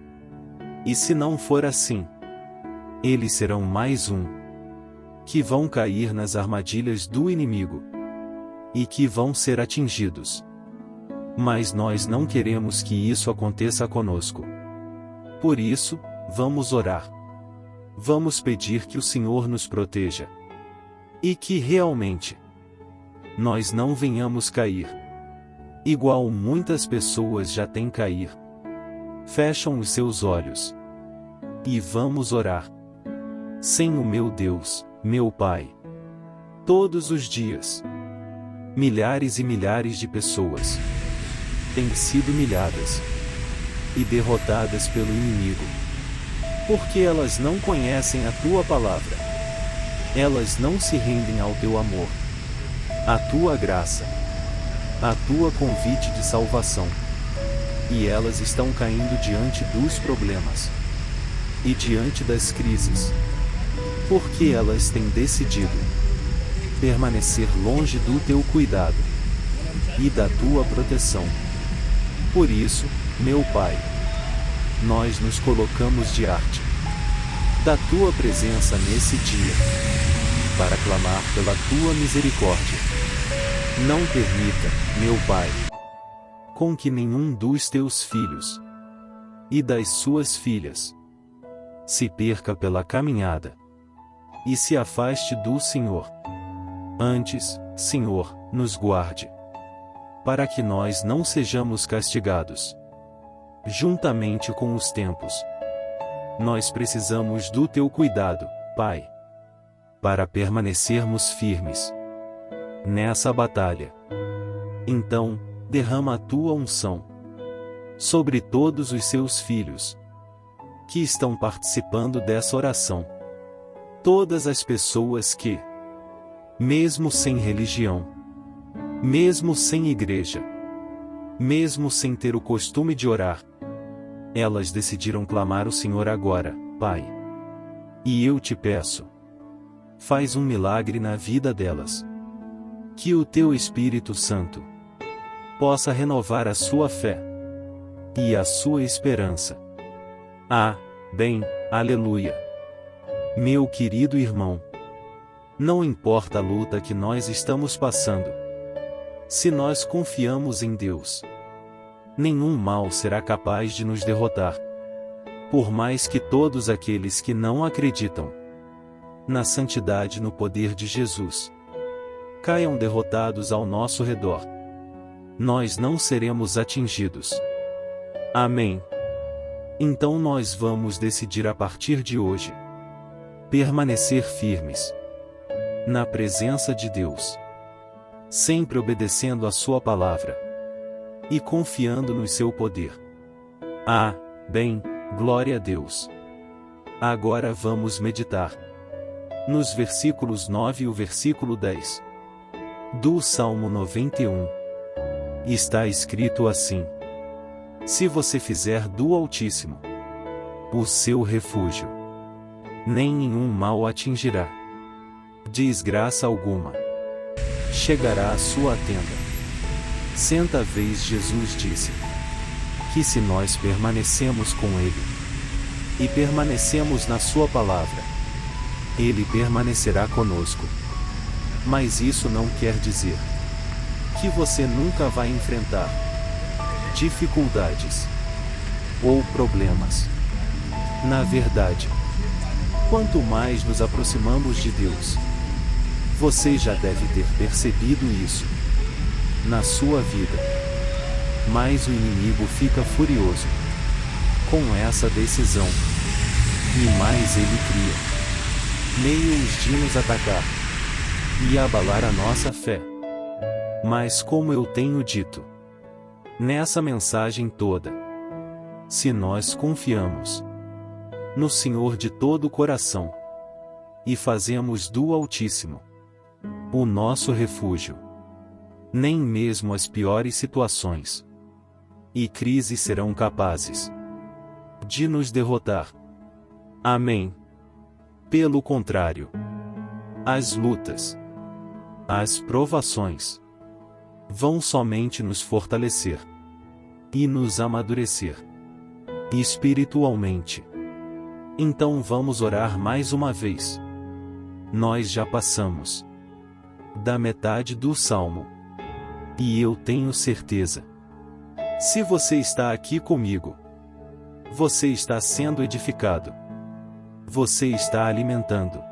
E se não for assim, eles serão mais um que vão cair nas armadilhas do inimigo e que vão ser atingidos. Mas nós não queremos que isso aconteça conosco. Por isso, vamos orar. Vamos pedir que o Senhor nos proteja e que realmente nós não venhamos cair igual muitas pessoas já têm cair. Fecham os seus olhos e vamos orar. Senhor meu Deus, meu Pai, todos os dias, milhares e milhares de pessoas têm sido humilhadas e derrotadas pelo inimigo, porque elas não conhecem a Tua palavra. Elas não se rendem ao Teu amor, à Tua graça, à Tua convite de salvação. E elas estão caindo diante dos problemas e diante das crises, porque elas têm decidido permanecer longe do Teu cuidado e da Tua proteção. Por isso, meu Pai, nós nos colocamos diante da Tua presença nesse dia, para clamar pela Tua misericórdia. Não permita, meu Pai, com que nenhum dos Teus filhos e das suas filhas se perca pela caminhada e se afaste do Senhor. Antes, Senhor, nos guarde, para que nós não sejamos castigados juntamente com os tempos. Nós precisamos do Teu cuidado, Pai, para permanecermos firmes nessa batalha. Então, derrama a Tua unção sobre todos os Seus filhos que estão participando dessa oração. Todas as pessoas que, mesmo sem religião, mesmo sem igreja, mesmo sem ter o costume de orar, elas decidiram clamar o Senhor agora, Pai. E eu te peço, faz um milagre na vida delas. Que o teu Espírito Santo possa renovar a sua fé e a sua esperança. Bem, aleluia. Meu querido irmão, não importa a luta que nós estamos passando, se nós confiamos em Deus, nenhum mal será capaz de nos derrotar. Por mais que todos aqueles que não acreditam na santidade e no poder de Jesus caiam derrotados ao nosso redor, nós não seremos atingidos. Amém. Então nós vamos decidir a partir de hoje permanecer firmes na presença de Deus, sempre obedecendo a sua palavra e confiando no seu poder. Bem, glória a Deus. Agora vamos meditar nos versículos 9 e o versículo 10 do Salmo 91. Está escrito assim: se você fizer do Altíssimo o seu refúgio, nem nenhum mal atingirá, desgraça alguma chegará à sua tenda. Certa vez Jesus disse que se nós permanecemos com Ele e permanecemos na sua palavra, Ele permanecerá conosco. Mas isso não quer dizer que você nunca vai enfrentar dificuldades ou problemas. Na verdade, quanto mais nos aproximamos de Deus, você já deve ter percebido isso na sua vida, mais o inimigo fica furioso com essa decisão, e mais ele cria meios de nos atacar e abalar a nossa fé. Mas como eu tenho dito nessa mensagem toda, se nós confiamos no Senhor de todo o coração e fazemos do Altíssimo o nosso refúgio, nem mesmo as piores situações e crises serão capazes de nos derrotar. Amém. Pelo contrário, as lutas, as provações vão somente nos fortalecer e nos amadurecer espiritualmente. Então vamos orar mais uma vez. Nós já passamos da metade do Salmo, e eu tenho certeza, se você está aqui comigo, você está sendo edificado, você está alimentando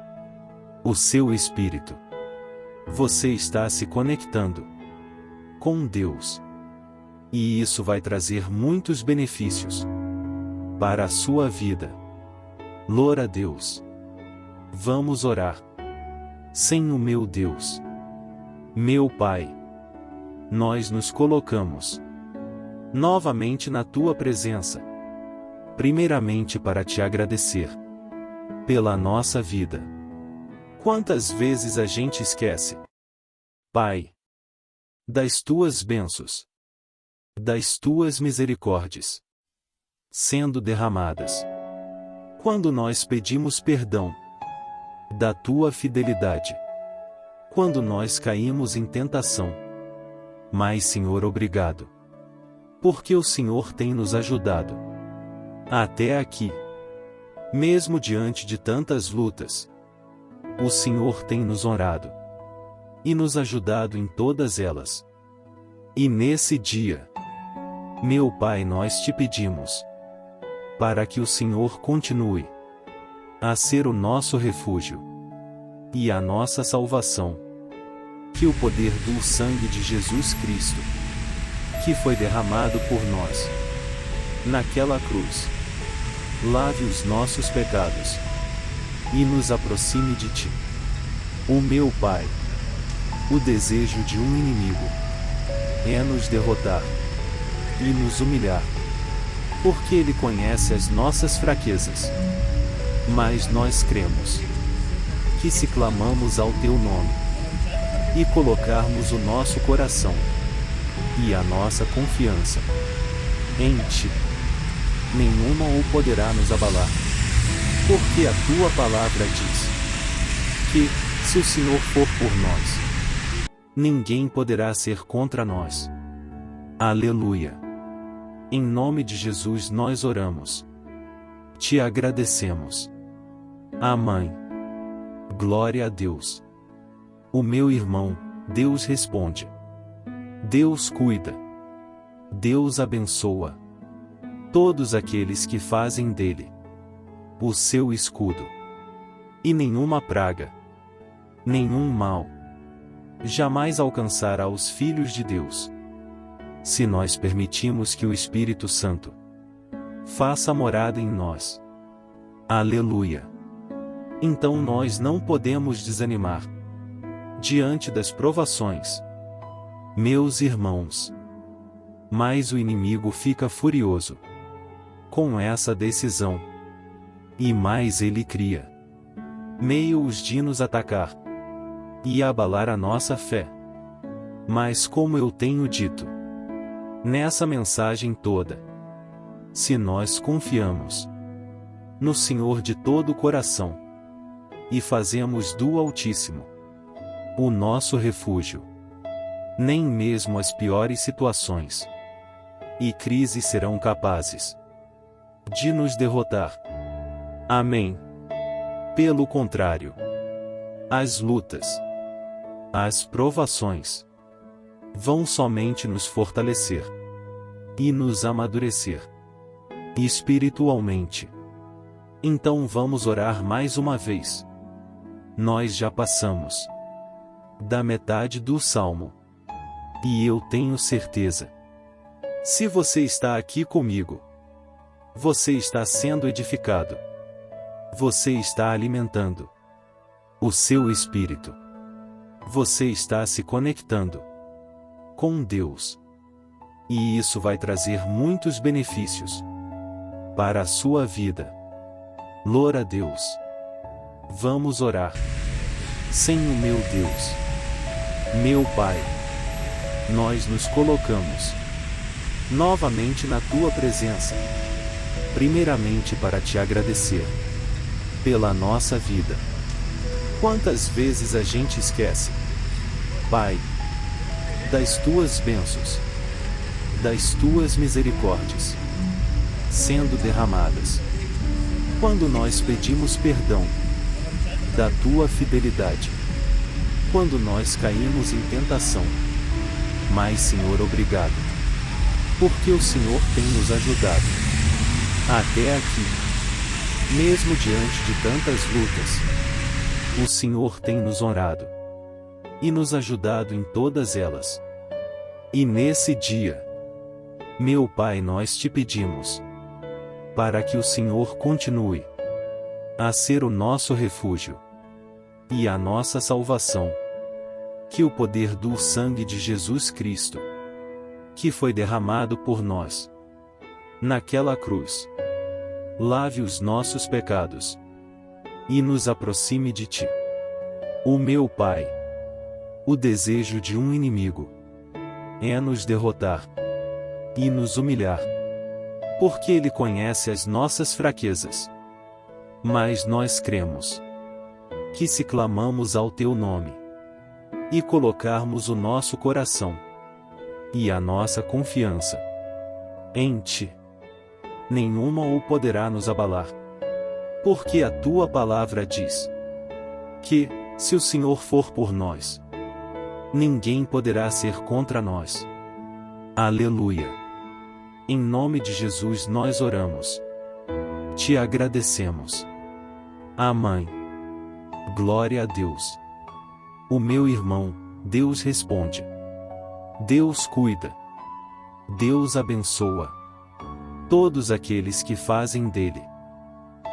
o seu espírito, você está se conectando com Deus, e isso vai trazer muitos benefícios para a sua vida. Glória a Deus. Vamos orar. Senhor meu Deus, meu Pai, nós nos colocamos novamente na Tua presença, primeiramente para Te agradecer pela nossa vida. Quantas vezes a gente esquece, Pai, das Tuas bênçãos, das Tuas misericórdias sendo derramadas, quando nós pedimos perdão da Tua fidelidade, quando nós caímos em tentação. Mas Senhor, obrigado, porque o Senhor tem nos ajudado até aqui. Mesmo diante de tantas lutas, o Senhor tem nos honrado e nos ajudado em todas elas. E nesse dia, meu Pai, nós te pedimos para que o Senhor continue a ser o nosso refúgio e a nossa salvação. Que o poder do sangue de Jesus Cristo, que foi derramado por nós naquela cruz, lave os nossos pecados e nos aproxime de Ti. O meu Pai, o desejo de um inimigo é nos derrotar e nos humilhar, porque ele conhece as nossas fraquezas. Mas nós cremos que se clamamos ao teu nome e colocarmos o nosso coração e a nossa confiança em ti, nenhuma o poderá nos abalar. Porque a tua palavra diz que, se o Senhor for por nós, ninguém poderá ser contra nós. Aleluia! Em nome de Jesus nós oramos. Te agradecemos. Amém. Glória a Deus. O meu irmão, Deus responde. Deus cuida. Deus abençoa todos aqueles que fazem dele o seu escudo. E nenhuma praga, nenhum mal, jamais alcançará os filhos de Deus, se nós permitimos que o Espírito Santo faça morada em nós. Aleluia! Então nós não podemos desanimar diante das provações, meus irmãos. Mas o inimigo fica furioso com essa decisão, e mais ele cria meios de nos atacar e abalar a nossa fé. Mas como eu tenho dito nessa mensagem toda, se nós confiamos no Senhor de todo o coração e fazemos do Altíssimo o nosso refúgio, nem mesmo as piores situações e crises serão capazes de nos derrotar. Amém. Pelo contrário, as lutas, as provações, vão somente nos fortalecer e nos amadurecer espiritualmente. Então vamos orar mais uma vez. Nós já passamos da metade do salmo, e eu tenho certeza, se você está aqui comigo, você está sendo edificado. Você está alimentando o seu espírito. Você está se conectando com Deus. E isso vai trazer muitos benefícios para a sua vida. Glória a Deus. Vamos orar. Senhor meu Deus, meu Pai, nós nos colocamos novamente na tua presença, primeiramente para te agradecer pela nossa vida. Quantas vezes a gente esquece, Pai, das tuas bênçãos, das tuas misericórdias sendo derramadas, quando nós pedimos perdão da tua fidelidade, quando nós caímos em tentação. Mas Senhor, obrigado, porque o Senhor tem nos ajudado até aqui, mesmo diante de tantas lutas. O Senhor tem nos honrado e nos ajudado em todas elas. E nesse dia, meu Pai, nós te pedimos para que o Senhor continue a ser o nosso refúgio e a nossa salvação. Que o poder do sangue de Jesus Cristo, que foi derramado por nós naquela cruz, lave os nossos pecados e nos aproxime de ti. O meu Pai, o desejo de um inimigo é nos derrotar e nos humilhar, porque ele conhece as nossas fraquezas. Mas nós cremos que se clamamos ao teu nome e colocarmos o nosso coração e a nossa confiança em ti, nenhuma o poderá nos abalar. Porque a tua palavra diz que, se o Senhor for por nós, ninguém poderá ser contra nós. Aleluia! Em nome de Jesus nós oramos. Te agradecemos. Amém. Glória a Deus. O meu irmão, Deus responde. Deus cuida. Deus abençoa todos aqueles que fazem dele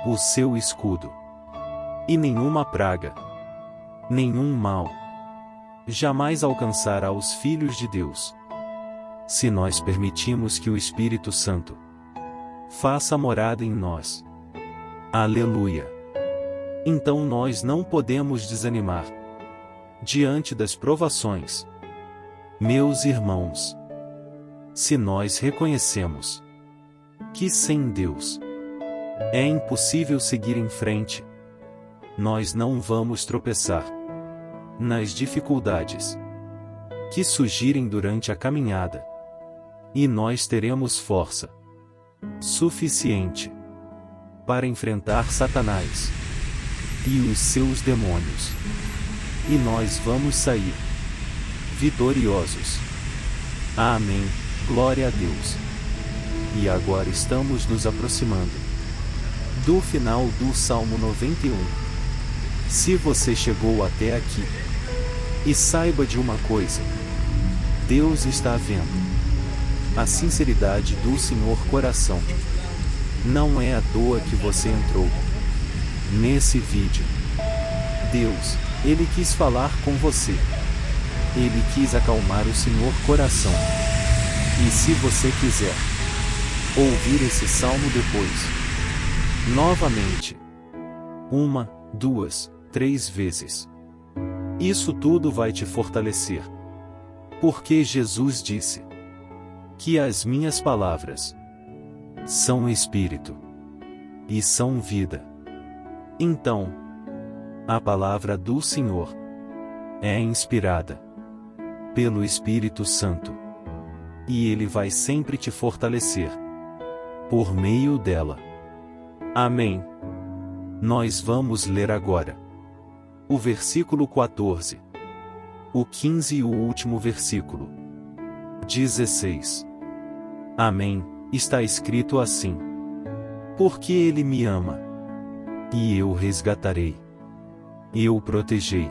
o seu escudo. E nenhuma praga, nenhum mal, jamais alcançará os filhos de Deus, se nós permitimos que o Espírito Santo faça morada em nós. Aleluia! Então nós não podemos desanimar diante das provações. Meus irmãos, se nós reconhecemos que sem Deus é impossível seguir em frente, nós não vamos tropeçar nas dificuldades que surgirem durante a caminhada, e nós teremos força suficiente para enfrentar Satanás e os seus demônios, e nós vamos sair vitoriosos. Amém. Glória a Deus. E agora estamos nos aproximando do final do Salmo 91. Se você chegou até aqui, e saiba de uma coisa: Deus está vendo a sinceridade do Senhor coração. Não é à toa que você entrou nesse vídeo. Deus, Ele quis falar com você. Ele quis acalmar o Senhor coração. E se você quiser ouvir esse salmo depois, novamente, 1, 2, 3 vezes, isso tudo vai te fortalecer. Porque Jesus disse que as minhas palavras são espírito e são vida. Então, a palavra do Senhor é inspirada pelo Espírito Santo, e Ele vai sempre te fortalecer por meio dela. Amém. Nós vamos ler agora o versículo 14, o 15 e o último versículo 16. Amém. Está escrito assim: porque Ele me ama, e eu o resgatarei, eu o protegei,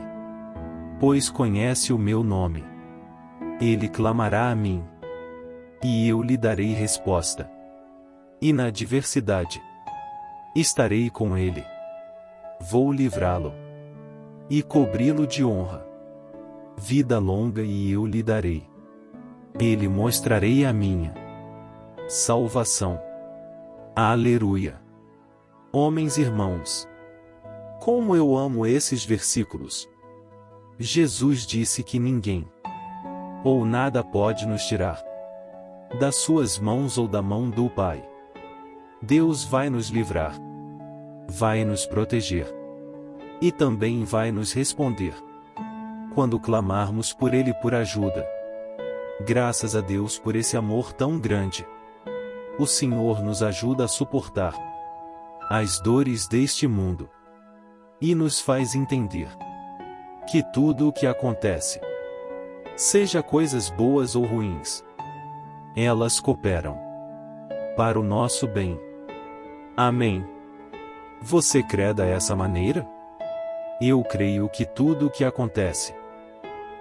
pois conhece o meu nome. Ele clamará a mim, e eu lhe darei resposta. E na adversidade estarei com ele. Vou livrá-lo e cobri-lo de honra. Vida longa e eu lhe darei. Ele mostrarei a minha salvação. Aleluia. Homens e irmãos, como eu amo esses versículos. Jesus disse que ninguém ou nada pode nos tirar das suas mãos ou da mão do Pai. Deus vai nos livrar, vai nos proteger, e também vai nos responder quando clamarmos por Ele por ajuda. Graças a Deus por esse amor tão grande. O Senhor nos ajuda a suportar as dores deste mundo e nos faz entender que tudo o que acontece, seja coisas boas ou ruins, elas cooperam para o nosso bem. Amém. Você crê dessa maneira? Eu creio que tudo o que acontece,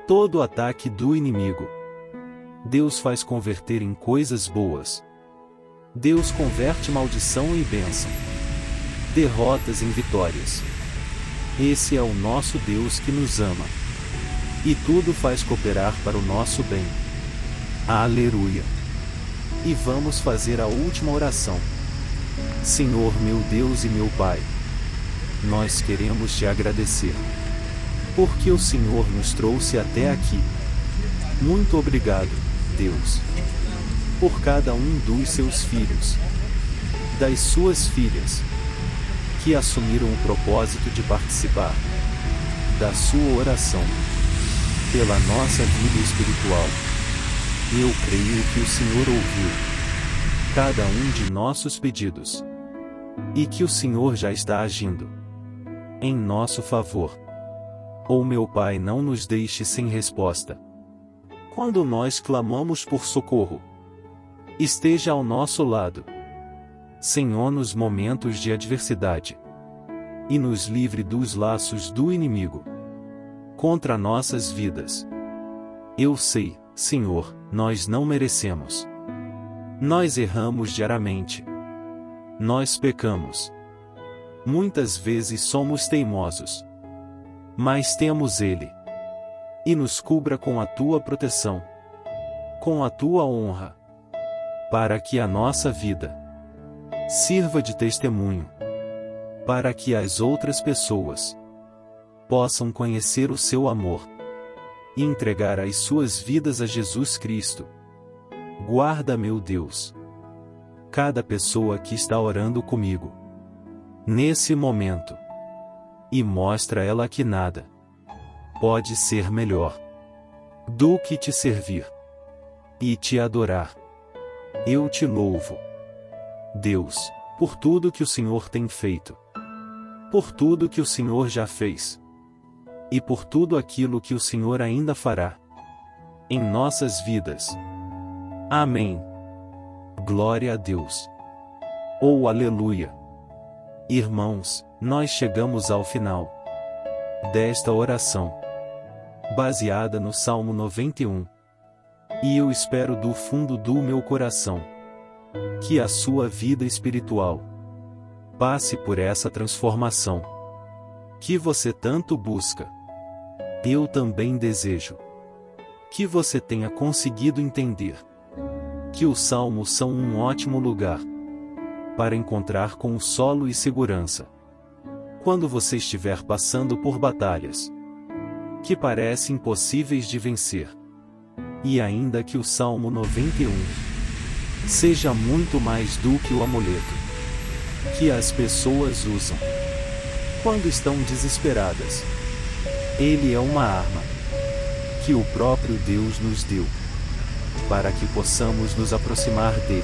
todo ataque do inimigo, Deus faz converter em coisas boas. Deus converte maldição em bênção, derrotas em vitórias. Esse é o nosso Deus que nos ama, e tudo faz cooperar para o nosso bem. Aleluia. E vamos fazer a última oração. Senhor meu Deus e meu Pai, nós queremos te agradecer, porque o Senhor nos trouxe até aqui. Muito obrigado, Deus, por cada um dos seus filhos, das suas filhas, que assumiram o propósito de participar da sua oração pela nossa vida espiritual. Eu creio que o Senhor ouviu cada um de nossos pedidos, e que o Senhor já está agindo em nosso favor. Oh meu Pai, não nos deixe sem resposta quando nós clamamos por socorro. Esteja ao nosso lado, Senhor, nos momentos de adversidade, e nos livre dos laços do inimigo contra nossas vidas. Eu sei, Senhor, nós não merecemos. Nós erramos diariamente. Nós pecamos. Muitas vezes somos teimosos. Mas temos Ele. E nos cubra com a tua proteção, com a tua honra, para que a nossa vida sirva de testemunho para que as outras pessoas possam conhecer o seu amor e entregar as suas vidas a Jesus Cristo. Guarda, meu Deus, cada pessoa que está orando comigo nesse momento e mostra a ela que nada pode ser melhor do que te servir e te adorar. Eu te louvo, Deus, por tudo que o Senhor tem feito, por tudo que o Senhor já fez, e por tudo aquilo que o Senhor ainda fará em nossas vidas. Amém. Glória a Deus. Oh, aleluia. Irmãos, nós chegamos ao final desta oração, baseada no Salmo 91. E eu espero do fundo do meu coração que a sua vida espiritual passe por essa transformação que você tanto busca. Eu também desejo que você tenha conseguido entender que os salmos são um ótimo lugar para encontrar consolo e segurança quando você estiver passando por batalhas que parecem impossíveis de vencer. E ainda que o Salmo 91 seja muito mais do que o amuleto que as pessoas usam quando estão desesperadas, ele é uma arma que o próprio Deus nos deu para que possamos nos aproximar dele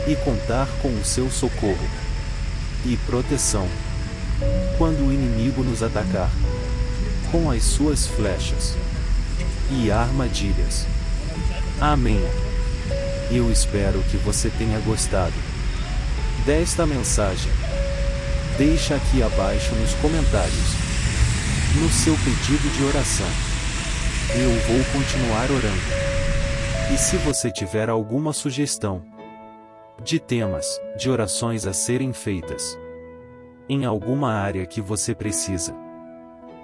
e contar com o seu socorro e proteção quando o inimigo nos atacar com as suas flechas e armadilhas. Amém. Eu espero que você tenha gostado desta mensagem. Deixa aqui abaixo nos comentários no seu pedido de oração. Eu vou continuar orando. E se você tiver alguma sugestão de temas, de orações a serem feitas em alguma área que você precisa,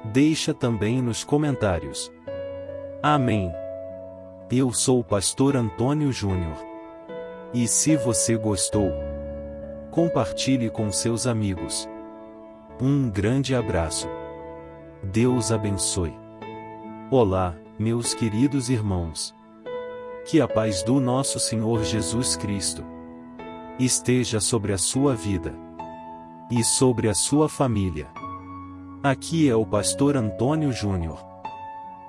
deixa também nos comentários. Amém. Eu sou o pastor Antônio Júnior. E se você gostou, compartilhe com seus amigos. Um grande abraço. Deus abençoe. Olá, meus queridos irmãos. Que a paz do nosso Senhor Jesus Cristo esteja sobre a sua vida e sobre a sua família. Aqui é o pastor Antônio Júnior.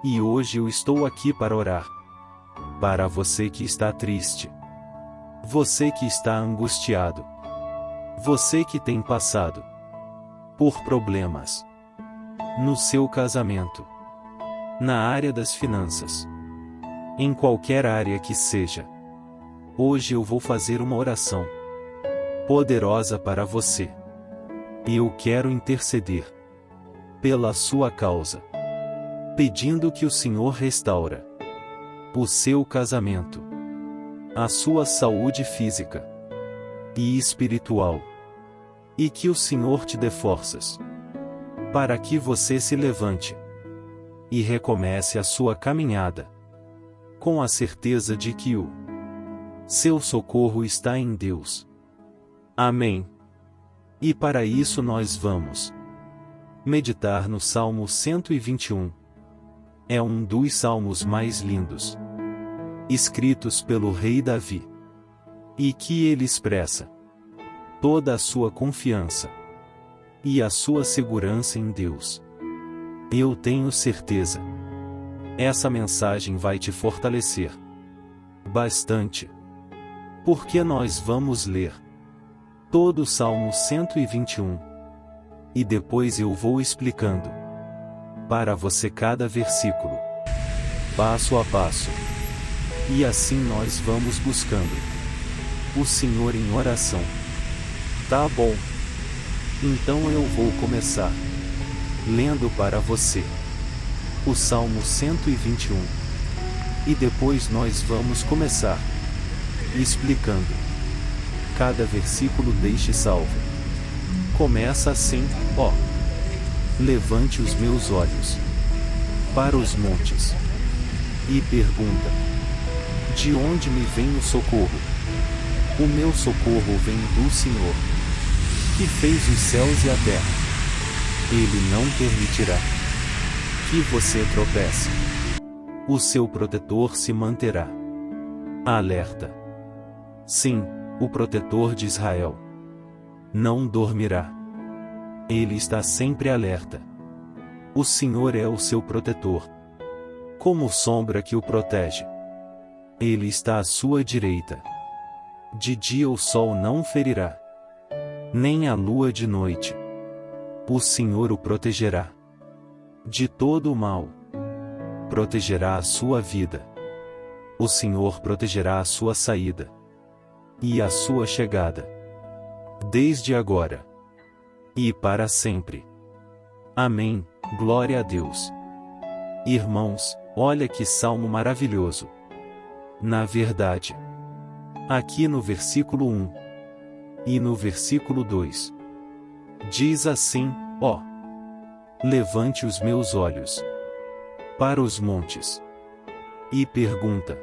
E hoje eu estou aqui para orar para você que está triste, você que está angustiado, você que tem passado por problemas no seu casamento, na área das finanças, em qualquer área que seja. Hoje eu vou fazer uma oração poderosa para você. E eu quero interceder pela sua causa, pedindo que o Senhor restaura o seu casamento, a sua saúde física e espiritual, e que o Senhor te dê forças para que você se levante e recomece a sua caminhada com a certeza de que o seu socorro está em Deus. Amém. E para isso nós vamos meditar no Salmo 121. É um dos salmos mais lindos escritos pelo rei Davi, e que ele expressa toda a sua confiança e a sua segurança em Deus. Eu tenho certeza, essa mensagem vai te fortalecer bastante, porque nós vamos ler todo o Salmo 121, e depois eu vou explicando para você cada versículo, passo a passo. E assim nós vamos buscando o Senhor em oração. Tá bom? Então eu vou começar lendo para você o Salmo 121. E depois nós vamos começar explicando cada versículo deste salmo. Começa assim, ó. Levante os meus olhos para os montes e pergunta: de onde me vem o socorro? O meu socorro vem do Senhor, que fez os céus e a terra. Ele não permitirá que você tropece. O seu protetor se manterá alerta. Sim, o protetor de Israel não dormirá. Ele está sempre alerta. O Senhor é o seu protetor, como sombra que o protege. Ele está à sua direita. De dia o sol não ferirá, nem a lua de noite. O Senhor o protegerá de todo o mal. Protegerá a sua vida. O Senhor protegerá a sua saída e a sua chegada, desde agora e para sempre. Amém. Glória a Deus. Irmãos, olha que salmo maravilhoso. Na verdade, aqui no versículo 1 e no versículo 2, diz assim: ó, levante os meus olhos para os montes e pergunta: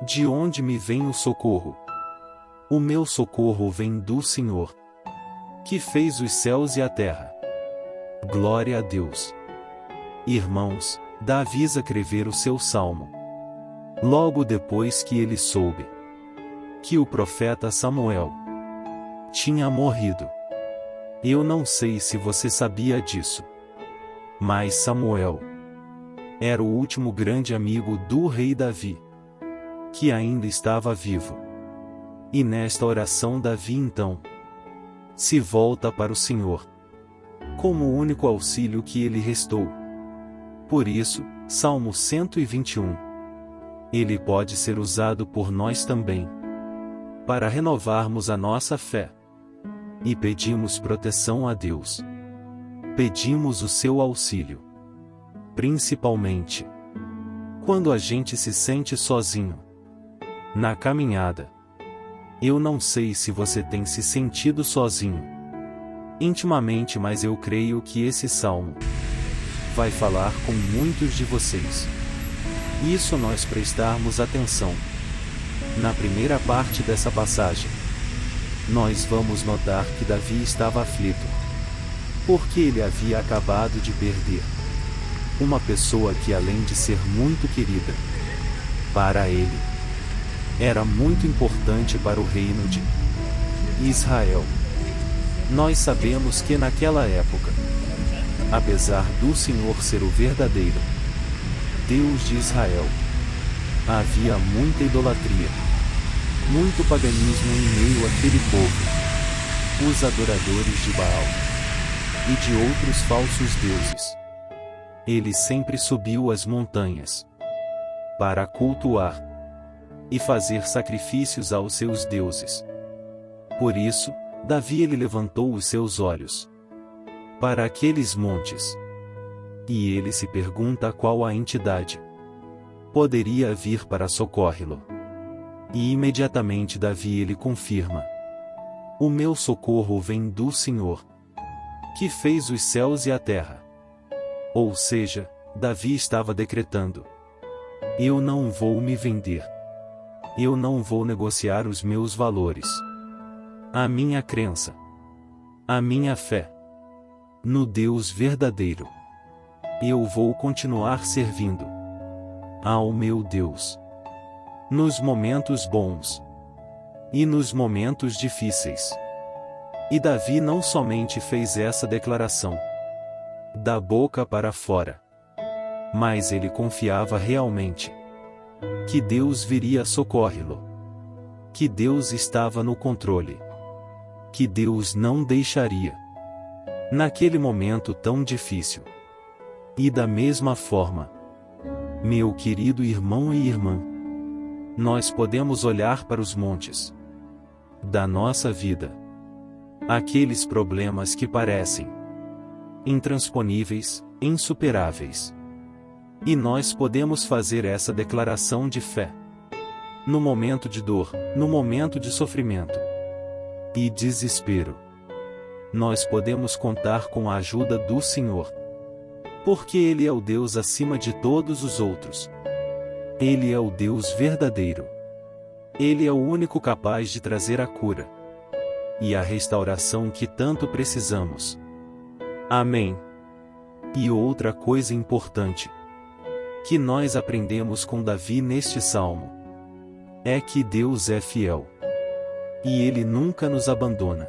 de onde me vem o socorro? O meu socorro vem do Senhor, que fez os céus e a terra. Glória a Deus. Irmãos, Davi escreveu o seu salmo logo depois que ele soube que o profeta Samuel tinha morrido. Eu não sei se você sabia disso, mas Samuel era o último grande amigo do rei Davi, que ainda estava vivo. E nesta oração Davi então se volta para o Senhor como o único auxílio que lhe restou. Por isso, Salmo 121. Ele pode ser usado por nós também, para renovarmos a nossa fé. E pedimos proteção a Deus. Pedimos o seu auxílio. Principalmente quando a gente se sente sozinho na caminhada. Eu não sei se você tem se sentido sozinho intimamente, mas eu creio que esse salmo vai falar com muitos de vocês. Isso nós prestarmos atenção. Na primeira parte dessa passagem, nós vamos notar que Davi estava aflito, porque ele havia acabado de perder uma pessoa que, além de ser muito querida para ele, era muito importante para o reino de Israel. Nós sabemos que naquela época, apesar do Senhor ser o verdadeiro Deus de Israel, havia muita idolatria, muito paganismo em meio àquele povo, os adoradores de Baal e de outros falsos deuses. Ele sempre subiu as montanhas para cultuar e fazer sacrifícios aos seus deuses. Por isso, Davi ele levantou os seus olhos para aqueles montes. E ele se pergunta qual a entidade poderia vir para socorrê-lo. E imediatamente Davi ele confirma: o meu socorro vem do Senhor, que fez os céus e a terra. Ou seja, Davi estava decretando: eu não vou me vender. Eu não vou negociar os meus valores, a minha crença, a minha fé no Deus verdadeiro. Eu vou continuar servindo ao meu Deus nos momentos bons e nos momentos difíceis. E Davi não somente fez essa declaração da boca para fora, mas ele confiava realmente que Deus viria socorrê-lo, que Deus estava no controle, que Deus não deixaria naquele momento tão difícil. E da mesma forma, meu querido irmão e irmã, nós podemos olhar para os montes da nossa vida, aqueles problemas que parecem intransponíveis, insuperáveis. E nós podemos fazer essa declaração de fé no momento de dor, no momento de sofrimento e desespero. Nós podemos contar com a ajuda do Senhor, porque Ele é o Deus acima de todos os outros. Ele é o Deus verdadeiro. Ele é o único capaz de trazer a cura e a restauração que tanto precisamos. Amém. E outra coisa importante que nós aprendemos com Davi neste salmo é que Deus é fiel e Ele nunca nos abandona.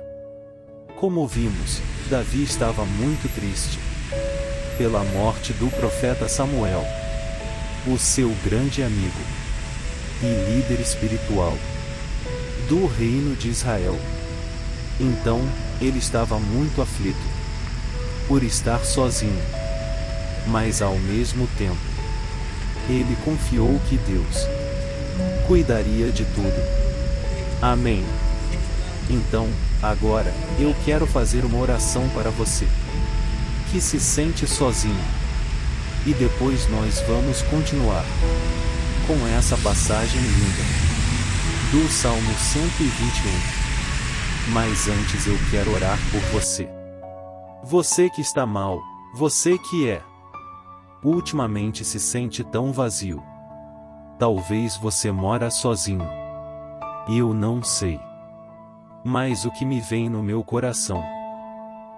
Como vimos, Davi estava muito triste pela morte do profeta Samuel, o seu grande amigo e líder espiritual do reino de Israel. Então, ele estava muito aflito por estar sozinho, mas ao mesmo tempo, ele confiou que Deus cuidaria de tudo. Amém. Então, agora, eu quero fazer uma oração para você que se sente sozinho. E depois nós vamos continuar com essa passagem linda do Salmo 121. Mas antes eu quero orar por você. Você que está mal, você que ultimamente se sente tão vazio. Talvez você mora sozinho. Eu não sei. Mas o que me vem no meu coração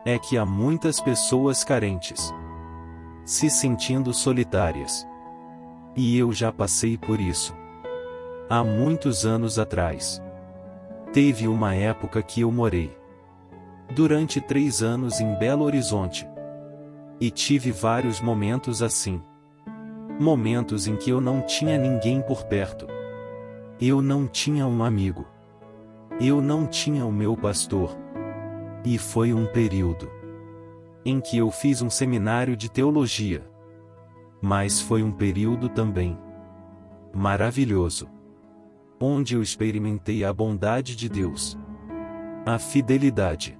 é que há muitas pessoas carentes, se sentindo solitárias. E eu já passei por isso. Há muitos anos atrás. Teve uma época que eu morei durante 3 anos em Belo Horizonte. E tive vários momentos assim. Momentos em que eu não tinha ninguém por perto. Eu não tinha um amigo. Eu não tinha o meu pastor. E foi um período em que eu fiz um seminário de teologia. Mas foi um período também maravilhoso, onde eu experimentei a bondade de Deus, a fidelidade.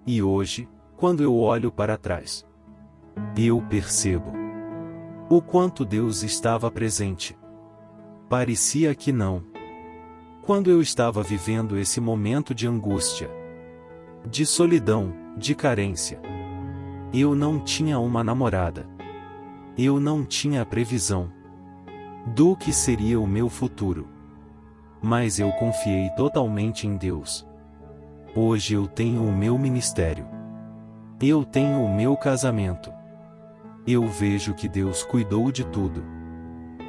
E hoje, quando eu olho para trás, eu percebo o quanto Deus estava presente. Parecia que não. Quando eu estava vivendo esse momento de angústia, de solidão, de carência, eu não tinha uma namorada. Eu não tinha a previsão do que seria o meu futuro. Mas eu confiei totalmente em Deus. Hoje eu tenho o meu ministério. Eu tenho o meu casamento. Eu vejo que Deus cuidou de tudo.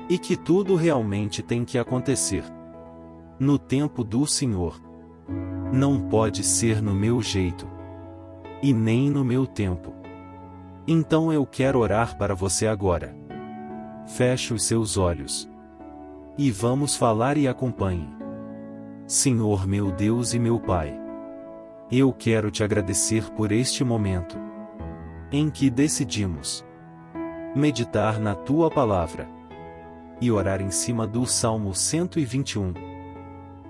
E que tudo realmente tem que acontecer no tempo do Senhor. Não pode ser no meu jeito. E nem no meu tempo. Então eu quero orar para você agora. Feche os seus olhos. E vamos falar e acompanhe. Senhor meu Deus e meu Pai, eu quero te agradecer por este momento em que decidimos meditar na Tua Palavra e orar em cima do Salmo 121.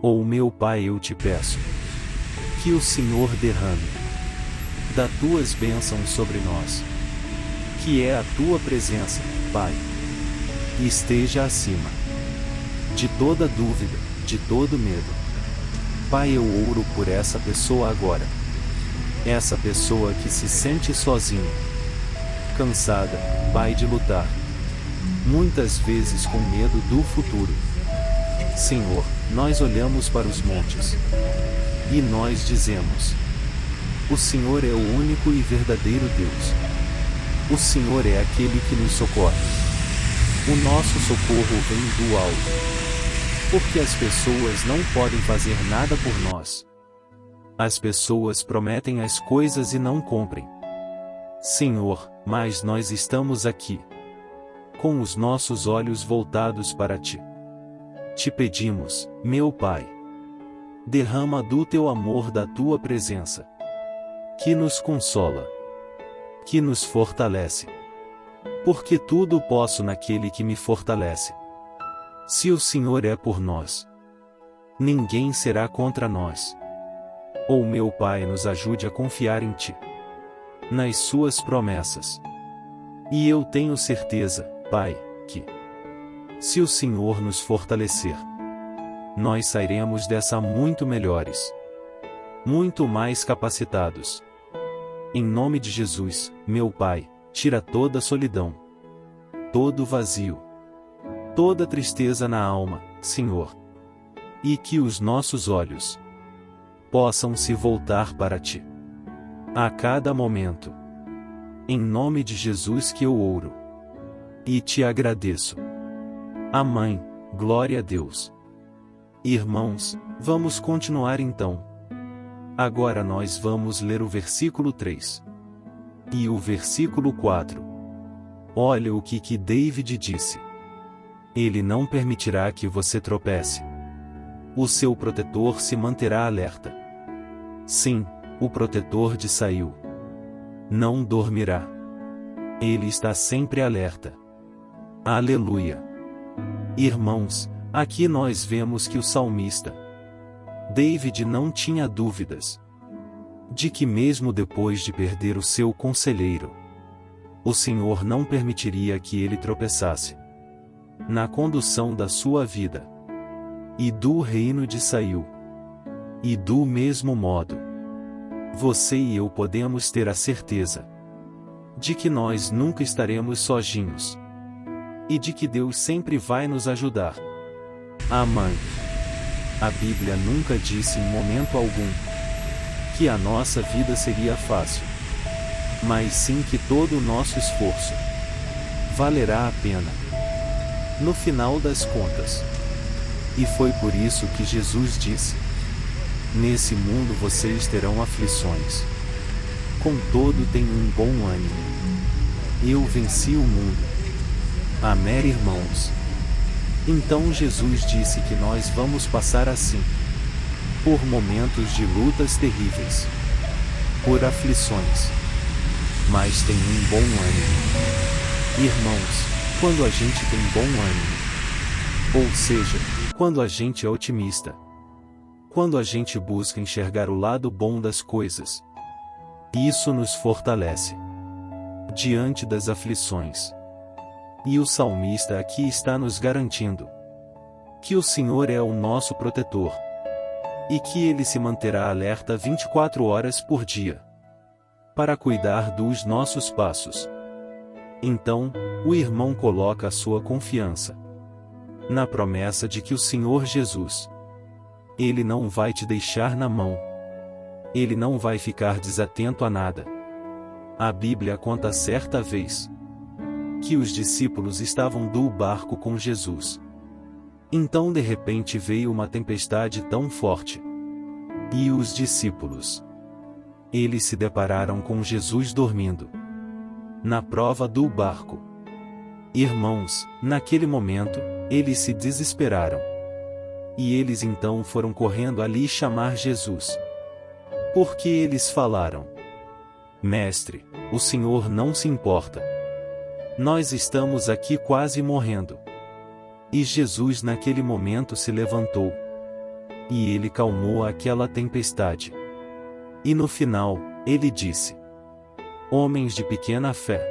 Oh meu Pai, eu te peço que o Senhor derrame das Tuas bênçãos sobre nós, que é a Tua presença, Pai, e esteja acima de toda dúvida, de todo medo. Pai, eu oro por essa pessoa agora. Essa pessoa que se sente sozinha, cansada, Pai, de lutar, muitas vezes com medo do futuro. Senhor, nós olhamos para os montes e nós dizemos: o Senhor é o único e verdadeiro Deus. O Senhor é aquele que nos socorre. O nosso socorro vem do alto. Porque as pessoas não podem fazer nada por nós. As pessoas prometem as coisas e não cumprem. Senhor, mas nós estamos aqui, com os nossos olhos voltados para Ti. Te pedimos, meu Pai, derrama do Teu amor, da Tua presença, que nos consola, que nos fortalece. Porque tudo posso naquele que me fortalece. Se o Senhor é por nós, ninguém será contra nós. Oh meu Pai, nos ajude a confiar em Ti, nas Suas promessas. E eu tenho certeza, Pai, que, se o Senhor nos fortalecer, nós sairemos dessa muito melhores, muito mais capacitados. Em nome de Jesus, meu Pai, tira toda a solidão, todo o vazio, toda tristeza na alma, Senhor. E que os nossos olhos possam se voltar para ti a cada momento. Em nome de Jesus que eu oro e te agradeço. Amém. Glória a Deus. Irmãos, vamos continuar então. Agora nós vamos ler o versículo 3 e o versículo 4. Olha o que David disse. Ele não permitirá que você tropece. O seu protetor se manterá alerta. Sim, o protetor de Saul não dormirá. Ele está sempre alerta. Aleluia. Irmãos, aqui nós vemos que o salmista David não tinha dúvidas de que mesmo depois de perder o seu conselheiro, o Senhor não permitiria que ele tropeçasse na condução da sua vida e do reino de Saul. E do mesmo modo, você e eu podemos ter a certeza de que nós nunca estaremos sozinhos e de que Deus sempre vai nos ajudar. Amém. A Bíblia nunca disse em momento algum que a nossa vida seria fácil, mas sim que todo o nosso esforço valerá a pena no final das contas. E foi por isso que Jesus disse: nesse mundo vocês terão aflições. Contudo, tenham um bom ânimo. Eu venci o mundo. Amém, irmãos? Então Jesus disse que nós vamos passar assim por momentos de lutas terríveis, por aflições. Mas tenham um bom ânimo. Irmãos, quando a gente tem bom ânimo, ou seja, quando a gente é otimista, quando a gente busca enxergar o lado bom das coisas, isso nos fortalece diante das aflições. E o salmista aqui está nos garantindo que o Senhor é o nosso protetor e que Ele se manterá alerta 24 horas por dia para cuidar dos nossos passos. Então, o irmão coloca a sua confiança na promessa de que o Senhor Jesus, Ele não vai te deixar na mão. Ele não vai ficar desatento a nada. A Bíblia conta certa vez que os discípulos estavam do barco com Jesus. Então de repente veio uma tempestade tão forte. E os discípulos, eles se depararam com Jesus dormindo na prova do barco. Irmãos, naquele momento, eles se desesperaram. E eles então foram correndo ali chamar Jesus. Porque eles falaram: Mestre, o Senhor não se importa. Nós estamos aqui quase morrendo. E Jesus naquele momento se levantou. E ele calmou aquela tempestade. E no final, ele disse: Homens de pequena fé.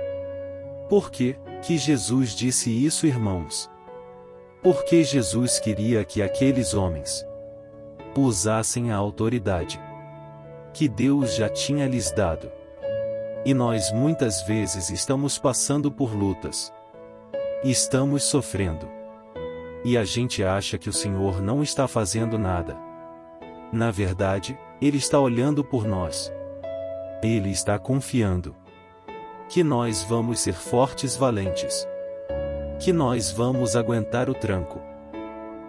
Por que Jesus disse isso, irmãos? Porque Jesus queria que aqueles homens usassem a autoridade que Deus já tinha lhes dado. E nós muitas vezes estamos passando por lutas. Estamos sofrendo. E a gente acha que o Senhor não está fazendo nada. Na verdade, Ele está olhando por nós. Ele está confiando que nós vamos ser fortes, valentes. Que nós vamos aguentar o tranco.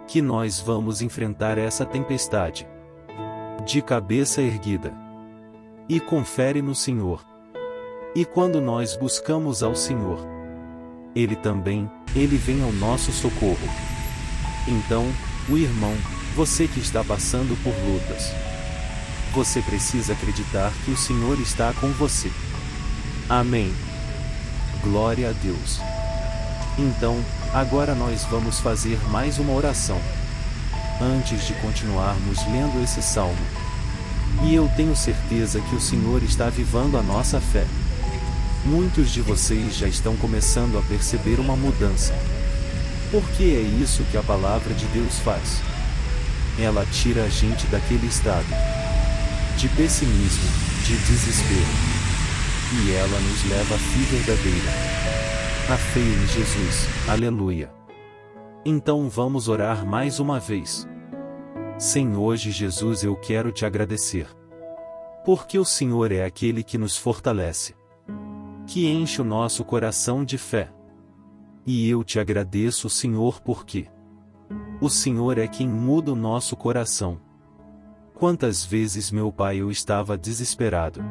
Que nós vamos enfrentar essa tempestade de cabeça erguida. E confere no Senhor. E quando nós buscamos ao Senhor, Ele vem ao nosso socorro. Então, o irmão, você que está passando por lutas, você precisa acreditar que o Senhor está com você. Amém. Glória a Deus. Então, agora nós vamos fazer mais uma oração, antes de continuarmos lendo esse salmo. E eu tenho certeza que o Senhor está avivando a nossa fé. Muitos de vocês já estão começando a perceber uma mudança. Porque é isso que a palavra de Deus faz. Ela tira a gente daquele estado de pessimismo, de desespero. E ela nos leva à fé verdadeira. A fé em Jesus. Aleluia. Então vamos orar mais uma vez. Sim, hoje, Jesus, eu quero te agradecer. Porque o Senhor é aquele que nos fortalece, que enche o nosso coração de fé. E eu te agradeço, Senhor, porque o Senhor é quem muda o nosso coração. Quantas vezes, meu Pai, eu estava desesperado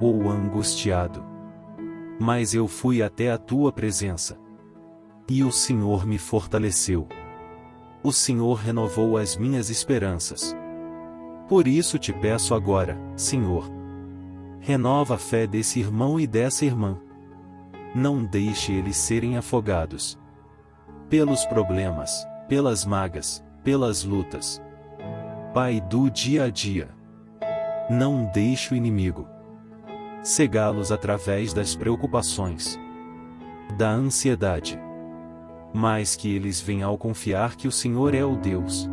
ou angustiado, mas eu fui até a tua presença, e o Senhor me fortaleceu. O Senhor renovou as minhas esperanças. Por isso te peço agora, Senhor, renova a fé desse irmão e dessa irmã. Não deixe eles serem afogados pelos problemas, pelas mágoas, pelas lutas, Pai, do dia a dia. Não deixe o inimigo cegá-los através das preocupações, da ansiedade, mas que eles venham ao confiar que o Senhor é o Deus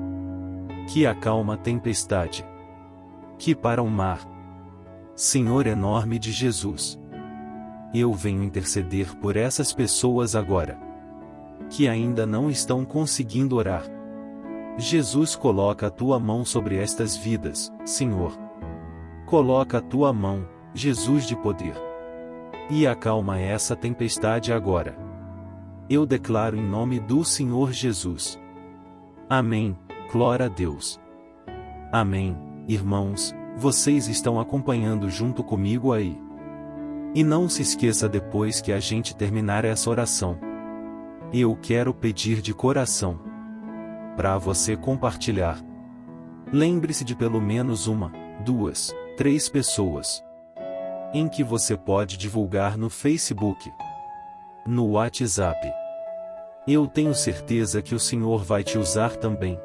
que acalma a tempestade, que para o mar. Senhor, em nome de Jesus, eu venho interceder por essas pessoas agora, que ainda não estão conseguindo orar. Jesus, coloca a tua mão sobre estas vidas, Senhor. Coloca a tua mão, Jesus de poder, e acalma essa tempestade agora. Eu declaro em nome do Senhor Jesus. Amém. Glória a Deus. Amém. Irmãos, vocês estão acompanhando junto comigo aí. E não se esqueça, depois que a gente terminar essa oração, eu quero pedir de coração para você compartilhar. Lembre-se de pelo menos 1, 2, 3 pessoas em que você pode divulgar no Facebook, no WhatsApp. Eu tenho certeza que o Senhor vai te usar também.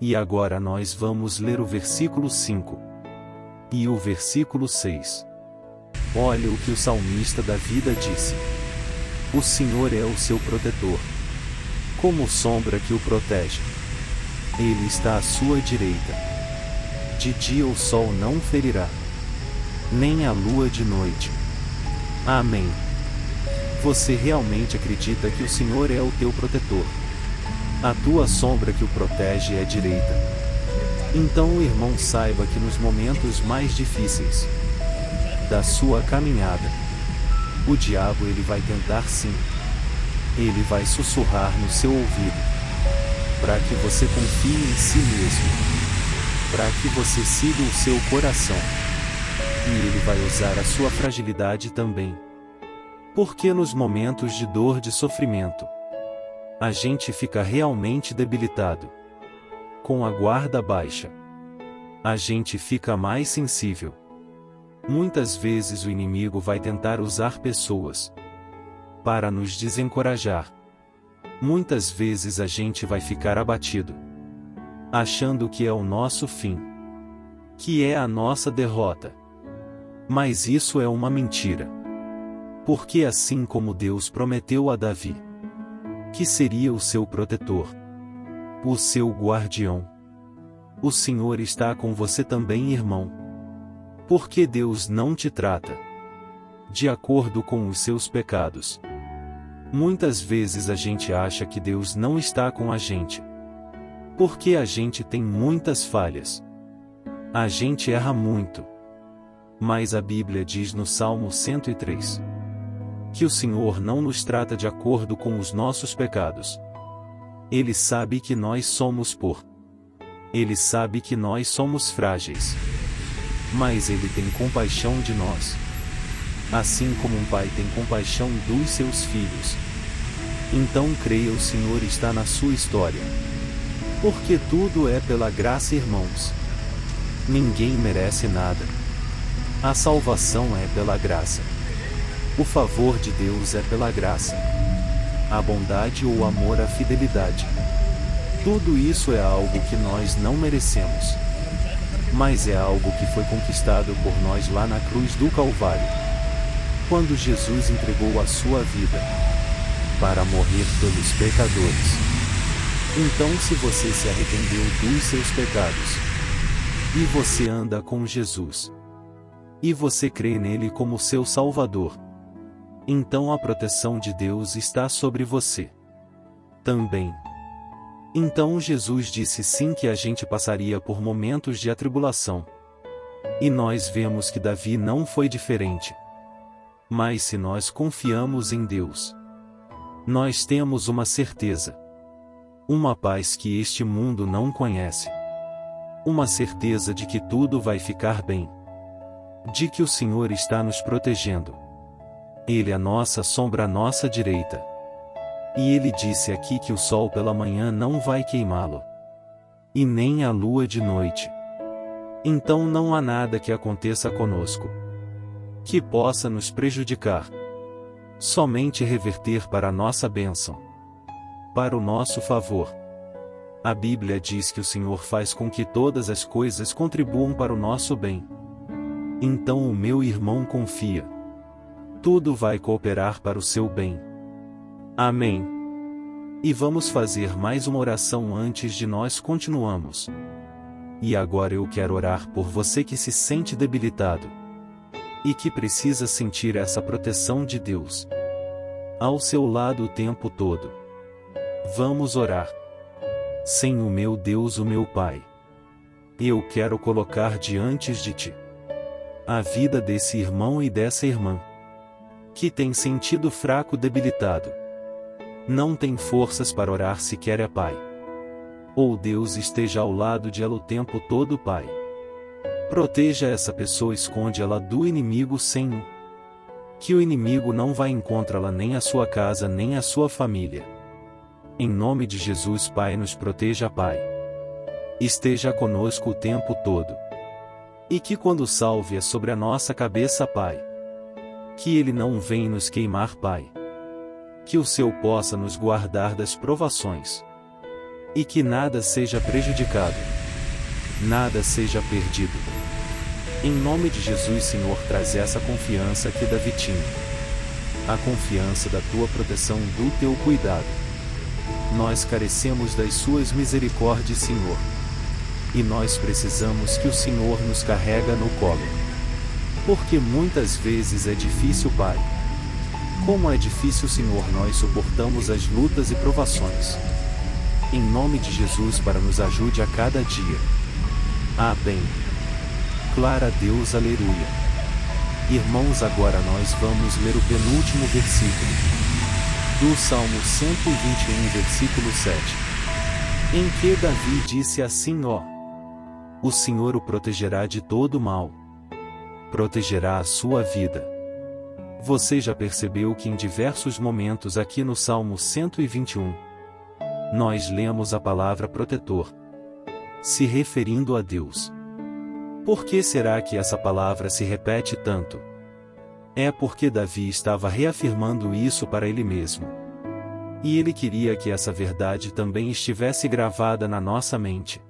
E agora nós vamos ler o versículo 5 e o versículo 6. Olha o que o salmista Davi disse: o Senhor é o seu protetor, como sombra que o protege. Ele está à sua direita. De dia o sol não ferirá, nem a lua de noite. Amém. Você realmente acredita que o Senhor é o teu protetor? A tua sombra que o protege é a direita. Então, irmão, saiba que nos momentos mais difíceis da sua caminhada, o diabo ele vai tentar sim. Ele vai sussurrar no seu ouvido, para que você confie em si mesmo, para que você siga o seu coração. E ele vai usar a sua fragilidade também. Porque nos momentos de dor, de sofrimento, a gente fica realmente debilitado. Com a guarda baixa, a gente fica mais sensível. Muitas vezes o inimigo vai tentar usar pessoas para nos desencorajar. Muitas vezes a gente vai ficar abatido, achando que é o nosso fim, que é a nossa derrota. Mas isso é uma mentira. Porque assim como Deus prometeu a Davi que seria o seu protetor, o seu guardião, o Senhor está com você também, irmão. Porque Deus não te trata de acordo com os seus pecados. Muitas vezes a gente acha que Deus não está com a gente, porque a gente tem muitas falhas. A gente erra muito. Mas a Bíblia diz no Salmo 103 que o Senhor não nos trata de acordo com os nossos pecados. Ele sabe que nós somos Ele sabe que nós somos frágeis. Mas Ele tem compaixão de nós. Assim como um pai tem compaixão dos seus filhos. Então creia, o Senhor está na sua história. Porque tudo é pela graça, irmãos. Ninguém merece nada. A salvação é pela graça. O favor de Deus é pela graça. A bondade ou o amor, a fidelidade. Tudo isso é algo que nós não merecemos. Mas é algo que foi conquistado por nós lá na cruz do Calvário. Quando Jesus entregou a sua vida para morrer pelos pecadores. Então, se você se arrependeu dos seus pecados, e você anda com Jesus, e você crê nele como seu Salvador, então a proteção de Deus está sobre você. Também. Então Jesus disse sim que a gente passaria por momentos de atribulação. E nós vemos que Davi não foi diferente. Mas se nós confiamos em Deus, nós temos uma certeza. Uma paz que este mundo não conhece. Uma certeza de que tudo vai ficar bem. De que o Senhor está nos protegendo. Ele é a nossa sombra à nossa direita. E ele disse aqui que o sol pela manhã não vai queimá-lo. E nem a lua de noite. Então não há nada que aconteça conosco que possa nos prejudicar. Somente reverter para a nossa bênção. Para o nosso favor. A Bíblia diz que o Senhor faz com que todas as coisas contribuam para o nosso bem. Então o meu irmão confia. Tudo vai cooperar para o seu bem. Amém. E vamos fazer mais uma oração antes de nós continuamos. E agora eu quero orar por você que se sente debilitado. E que precisa sentir essa proteção de Deus ao seu lado o tempo todo. Vamos orar. Senhor meu Deus, o meu Pai, eu quero colocar diante de Ti a vida desse irmão e dessa irmã que tem sentido fraco, debilitado. Não tem forças para orar sequer é Pai. Ou Deus esteja ao lado de ela o tempo todo, Pai. Proteja essa pessoa, esconde ela do inimigo, Senhor. Que o inimigo não vá encontrá-la nem a sua casa nem a sua família. Em nome de Jesus, Pai, nos proteja, Pai. Esteja conosco o tempo todo. E que quando salve é sobre a nossa cabeça, Pai. Que Ele não venha nos queimar, Pai. Que o Seu possa nos guardar das provações. E que nada seja prejudicado. Nada seja perdido. Em nome de Jesus, Senhor, traz essa confiança que Davi tinha. A confiança da Tua proteção, do Teu cuidado. Nós carecemos das Suas misericórdias, Senhor. E nós precisamos que o Senhor nos carrega no colo. Porque muitas vezes é difícil, Pai. Como é difícil, Senhor, nós suportamos as lutas e provações. Em nome de Jesus, para nos ajude a cada dia. Amém. Glória a Deus, aleluia. Irmãos, agora nós vamos ler o penúltimo versículo do Salmo 121, versículo 7. Em que Davi disse assim: ó, o Senhor o protegerá de todo mal. Protegerá a sua vida. Você já percebeu que em diversos momentos aqui no Salmo 121, nós lemos a palavra protetor, se referindo a Deus. Por que será que essa palavra se repete tanto? É porque Davi estava reafirmando isso para ele mesmo. E ele queria que essa verdade também estivesse gravada na nossa mente.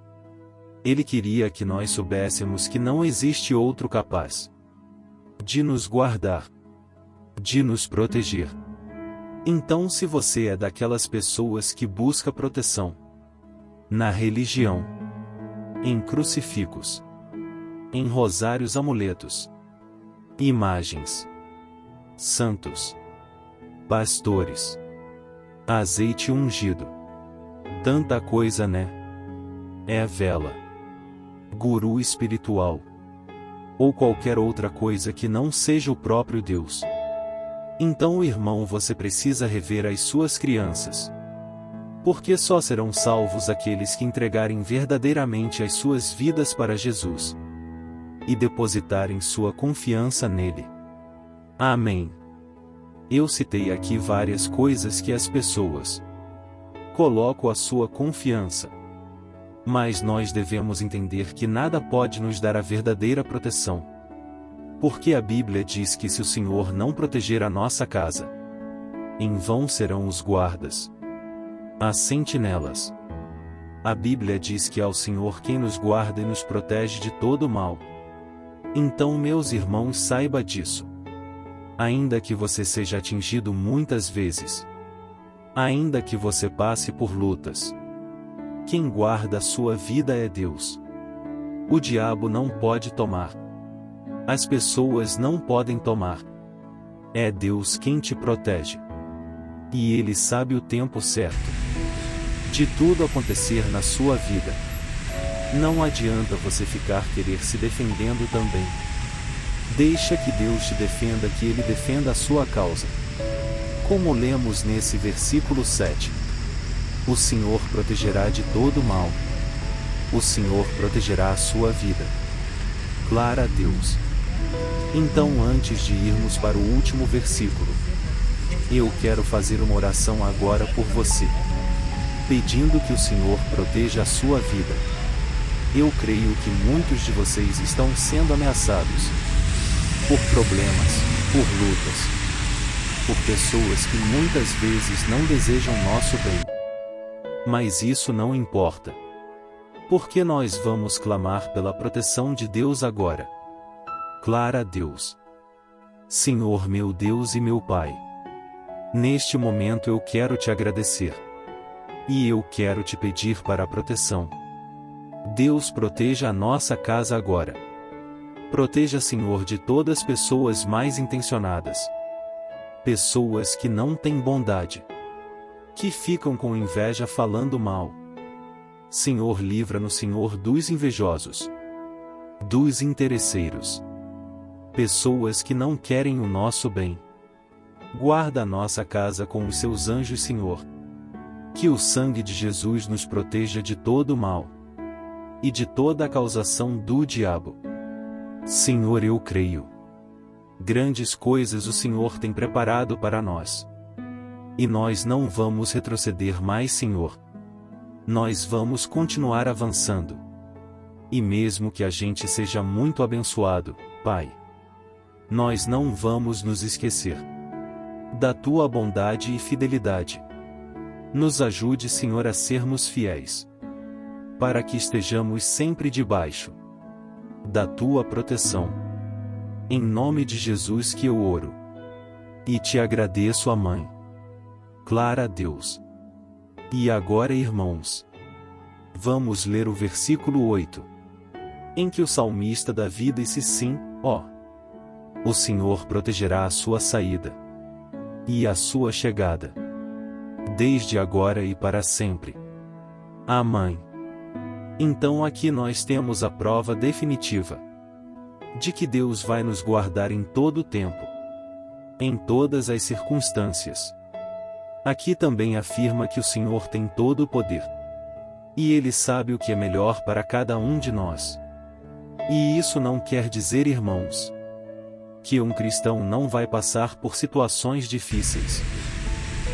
Ele queria que nós soubéssemos que não existe outro capaz de nos guardar, de nos proteger. Então, se você é daquelas pessoas que busca proteção na religião, em crucifixos, em rosários, amuletos, imagens, santos, pastores, azeite ungido, tanta coisa, né? É vela, guru espiritual, ou qualquer outra coisa que não seja o próprio Deus. Então, irmão, você precisa rever as suas crianças. Porque só serão salvos aqueles que entregarem verdadeiramente as suas vidas para Jesus e depositarem sua confiança nele. Amém. Eu citei aqui várias coisas que as pessoas colocam a sua confiança. Mas nós devemos entender que nada pode nos dar a verdadeira proteção. Porque a Bíblia diz que se o Senhor não proteger a nossa casa, em vão serão os guardas, as sentinelas. A Bíblia diz que é o Senhor quem nos guarda e nos protege de todo mal. Então, meus irmãos, saiba disso. Ainda que você seja atingido muitas vezes, ainda que você passe por lutas, quem guarda a sua vida é Deus. O diabo não pode tomar. As pessoas não podem tomar. É Deus quem te protege. E Ele sabe o tempo certo de tudo acontecer na sua vida. Não adianta você querer se defendendo também. Deixa que Deus te defenda, que Ele defenda a sua causa. Como lemos nesse versículo 7. O Senhor protegerá de todo mal. O Senhor protegerá a sua vida. Glória a Deus. Então, antes de irmos para o último versículo, eu quero fazer uma oração agora por você, pedindo que o Senhor proteja a sua vida. Eu creio que muitos de vocês estão sendo ameaçados por problemas, por lutas, por pessoas que muitas vezes não desejam nosso bem. Mas isso não importa, porque nós vamos clamar pela proteção de Deus agora. Glória a Deus. Senhor meu Deus e meu Pai, neste momento eu quero te agradecer. E eu quero te pedir para a proteção. Deus, proteja a nossa casa agora. Proteja, Senhor, de todas as pessoas mais intencionadas. Pessoas que não têm bondade, que ficam com inveja falando mal. Senhor, livra-nos, Senhor, dos invejosos, dos interesseiros. Pessoas que não querem o nosso bem. Guarda a nossa casa com os seus anjos, Senhor. Que o sangue de Jesus nos proteja de todo o mal e de toda a causação do diabo. Senhor, eu creio. Grandes coisas o Senhor tem preparado para nós. E nós não vamos retroceder mais, Senhor. Nós vamos continuar avançando. E mesmo que a gente seja muito abençoado, Pai, nós não vamos nos esquecer da Tua bondade e fidelidade. Nos ajude, Senhor, a sermos fiéis, para que estejamos sempre debaixo da Tua proteção. Em nome de Jesus que eu oro e te agradeço, a Mãe. Glória a Deus. E agora, irmãos, vamos ler o versículo 8, em que o salmista Davi disse sim, o Senhor protegerá a sua saída e a sua chegada, desde agora e para sempre. Amém. Então aqui nós temos a prova definitiva de que Deus vai nos guardar em todo o tempo, em todas as circunstâncias. Aqui também afirma que o Senhor tem todo o poder, e Ele sabe o que é melhor para cada um de nós. E isso não quer dizer, irmãos, que um cristão não vai passar por situações difíceis,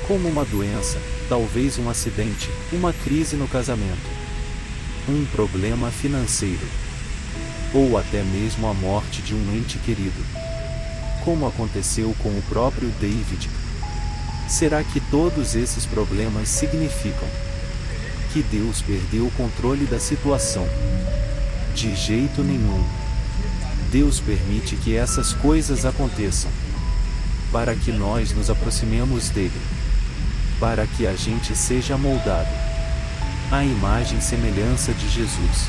como uma doença, talvez um acidente, uma crise no casamento, um problema financeiro, ou até mesmo a morte de um ente querido, como aconteceu com o próprio David. Será que todos esses problemas significam que Deus perdeu o controle da situação? De jeito nenhum. Deus permite que essas coisas aconteçam para que nós nos aproximemos dele, para que a gente seja moldado à imagem e semelhança de Jesus.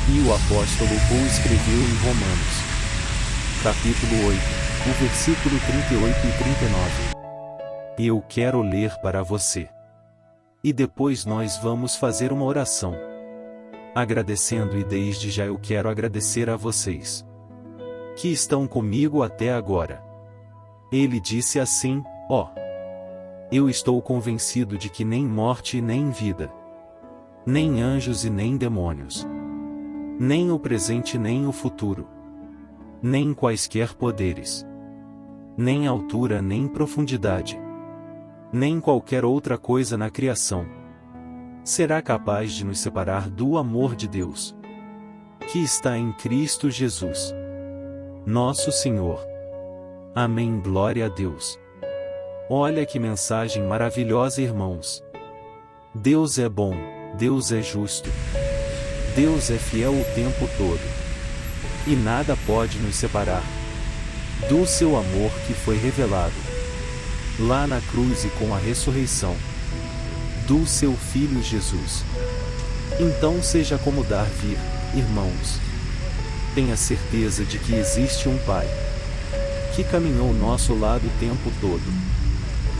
E o apóstolo Paulo escreveu em Romanos, capítulo 8, o versículo 38 e 39. Eu quero ler para você. E depois nós vamos fazer uma oração, agradecendo, e desde já eu quero agradecer a vocês que estão comigo até agora. Ele disse assim, eu estou convencido de que nem morte e nem vida, nem anjos e nem demônios, nem o presente nem o futuro, nem quaisquer poderes, nem altura nem profundidade, nem qualquer outra coisa na criação será capaz de nos separar do amor de Deus, que está em Cristo Jesus, nosso Senhor. Amém. Glória a Deus. Olha que mensagem maravilhosa, irmãos. Deus é bom, Deus é justo, Deus é fiel o tempo todo, e nada pode nos separar do seu amor que foi revelado lá na cruz e com a ressurreição do seu Filho Jesus. Então seja como dar vir, irmãos. Tenha certeza de que existe um Pai que caminhou ao nosso lado o tempo todo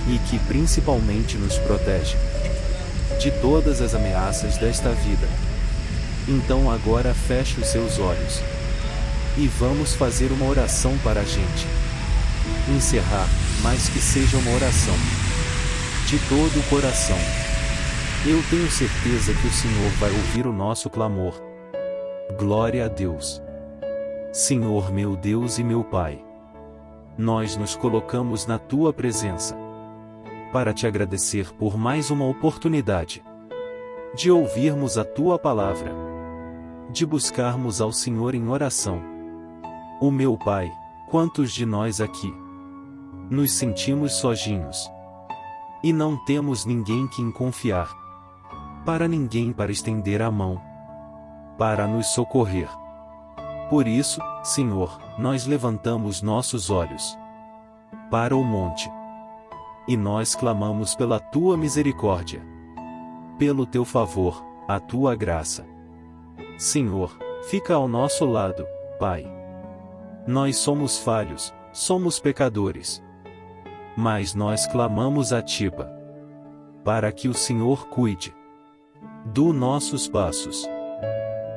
e que principalmente nos protege de todas as ameaças desta vida. Então agora feche os seus olhos. E vamos fazer uma oração para a gente encerrar, mas que seja uma oração de todo o coração. Eu tenho certeza que o Senhor vai ouvir o nosso clamor. Glória a Deus. Senhor meu Deus e meu Pai, nós nos colocamos na Tua presença para Te agradecer por mais uma oportunidade de ouvirmos a Tua palavra, de buscarmos ao Senhor em oração. O meu Pai, quantos de nós aqui nos sentimos sozinhos e não temos ninguém que confiar, para ninguém para estender a mão, para nos socorrer. Por isso, Senhor, nós levantamos nossos olhos para o monte e nós clamamos pela Tua misericórdia, pelo Teu favor, a Tua graça. Senhor, fica ao nosso lado, Pai. Nós somos falhos, somos pecadores, mas nós clamamos a Ti, para que o Senhor cuide dos nossos passos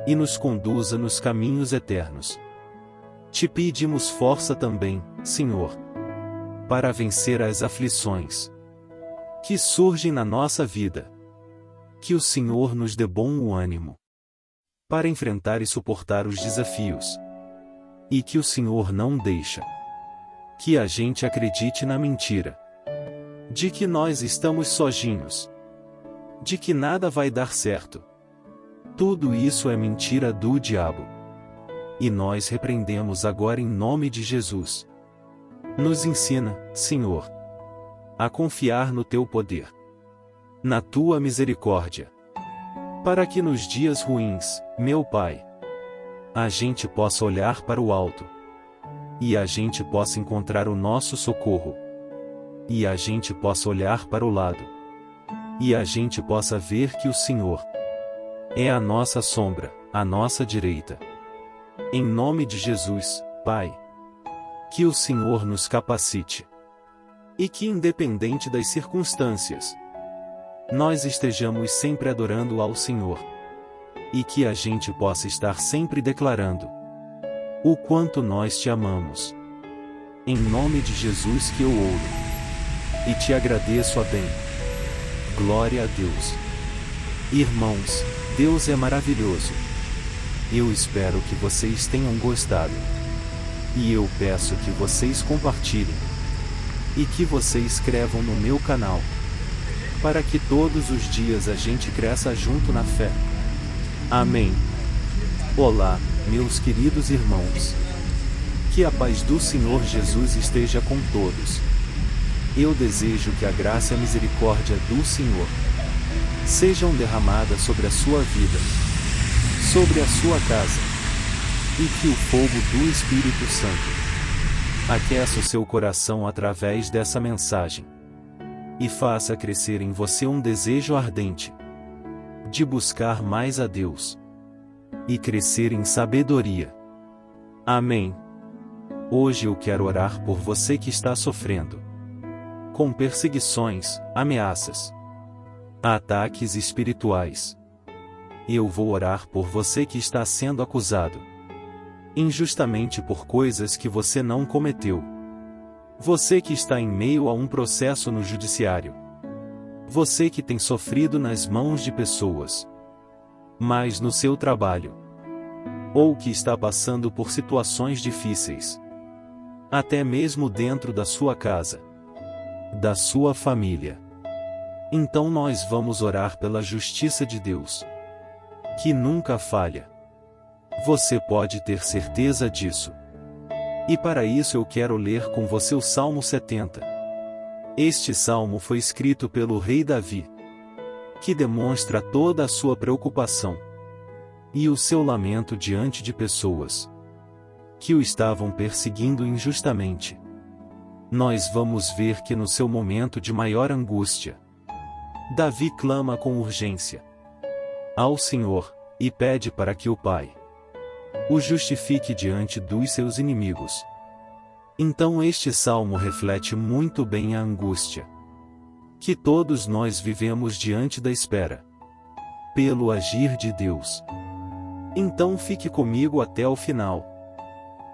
e nos conduza nos caminhos eternos. Te pedimos força também, Senhor, para vencer as aflições que surgem na nossa vida. Que o Senhor nos dê bom ânimo para enfrentar e suportar os desafios. E que o Senhor não deixe que a gente acredite na mentira de que nós estamos sozinhos, de que nada vai dar certo. Tudo isso é mentira do diabo. E nós repreendemos agora em nome de Jesus. Nos ensina, Senhor, a confiar no Teu poder, na Tua misericórdia, para que nos dias ruins, meu Pai, a gente possa olhar para o alto, e a gente possa encontrar o nosso socorro, e a gente possa olhar para o lado, e a gente possa ver que o Senhor é a nossa sombra, a nossa direita. Em nome de Jesus, Pai, que o Senhor nos capacite, e que independente das circunstâncias, nós estejamos sempre adorando ao Senhor, e que a gente possa estar sempre declarando o quanto nós Te amamos. Em nome de Jesus que eu ouro e Te agradeço, bem. Glória a Deus. Irmãos, Deus é maravilhoso. Eu espero que vocês tenham gostado. E eu peço que vocês compartilhem e que vocês inscrevam no meu canal, para que todos os dias a gente cresça junto na fé. Amém. Olá, meus queridos irmãos. Que a paz do Senhor Jesus esteja com todos. Eu desejo que a graça e a misericórdia do Senhor sejam derramadas sobre a sua vida, sobre a sua casa, e que o fogo do Espírito Santo aqueça o seu coração através dessa mensagem e faça crescer em você um desejo ardente de buscar mais a Deus e crescer em sabedoria. Amém. Hoje eu quero orar por você que está sofrendo com perseguições, ameaças, ataques espirituais. Eu vou orar por você que está sendo acusado injustamente por coisas que você não cometeu. Você que está em meio a um processo no judiciário. Você que tem sofrido nas mãos de pessoas, mas no seu trabalho, ou que está passando por situações difíceis, até mesmo dentro da sua casa, da sua família. Então nós vamos orar pela justiça de Deus, que nunca falha. Você pode ter certeza disso. E para isso eu quero ler com você o Salmo 70. Este salmo foi escrito pelo rei Davi, que demonstra toda a sua preocupação e o seu lamento diante de pessoas que o estavam perseguindo injustamente. Nós vamos ver que no seu momento de maior angústia, Davi clama com urgência ao Senhor e pede para que o Pai o justifique diante dos seus inimigos. Então este salmo reflete muito bem a angústia que todos nós vivemos diante da espera pelo agir de Deus. Então fique comigo até o final,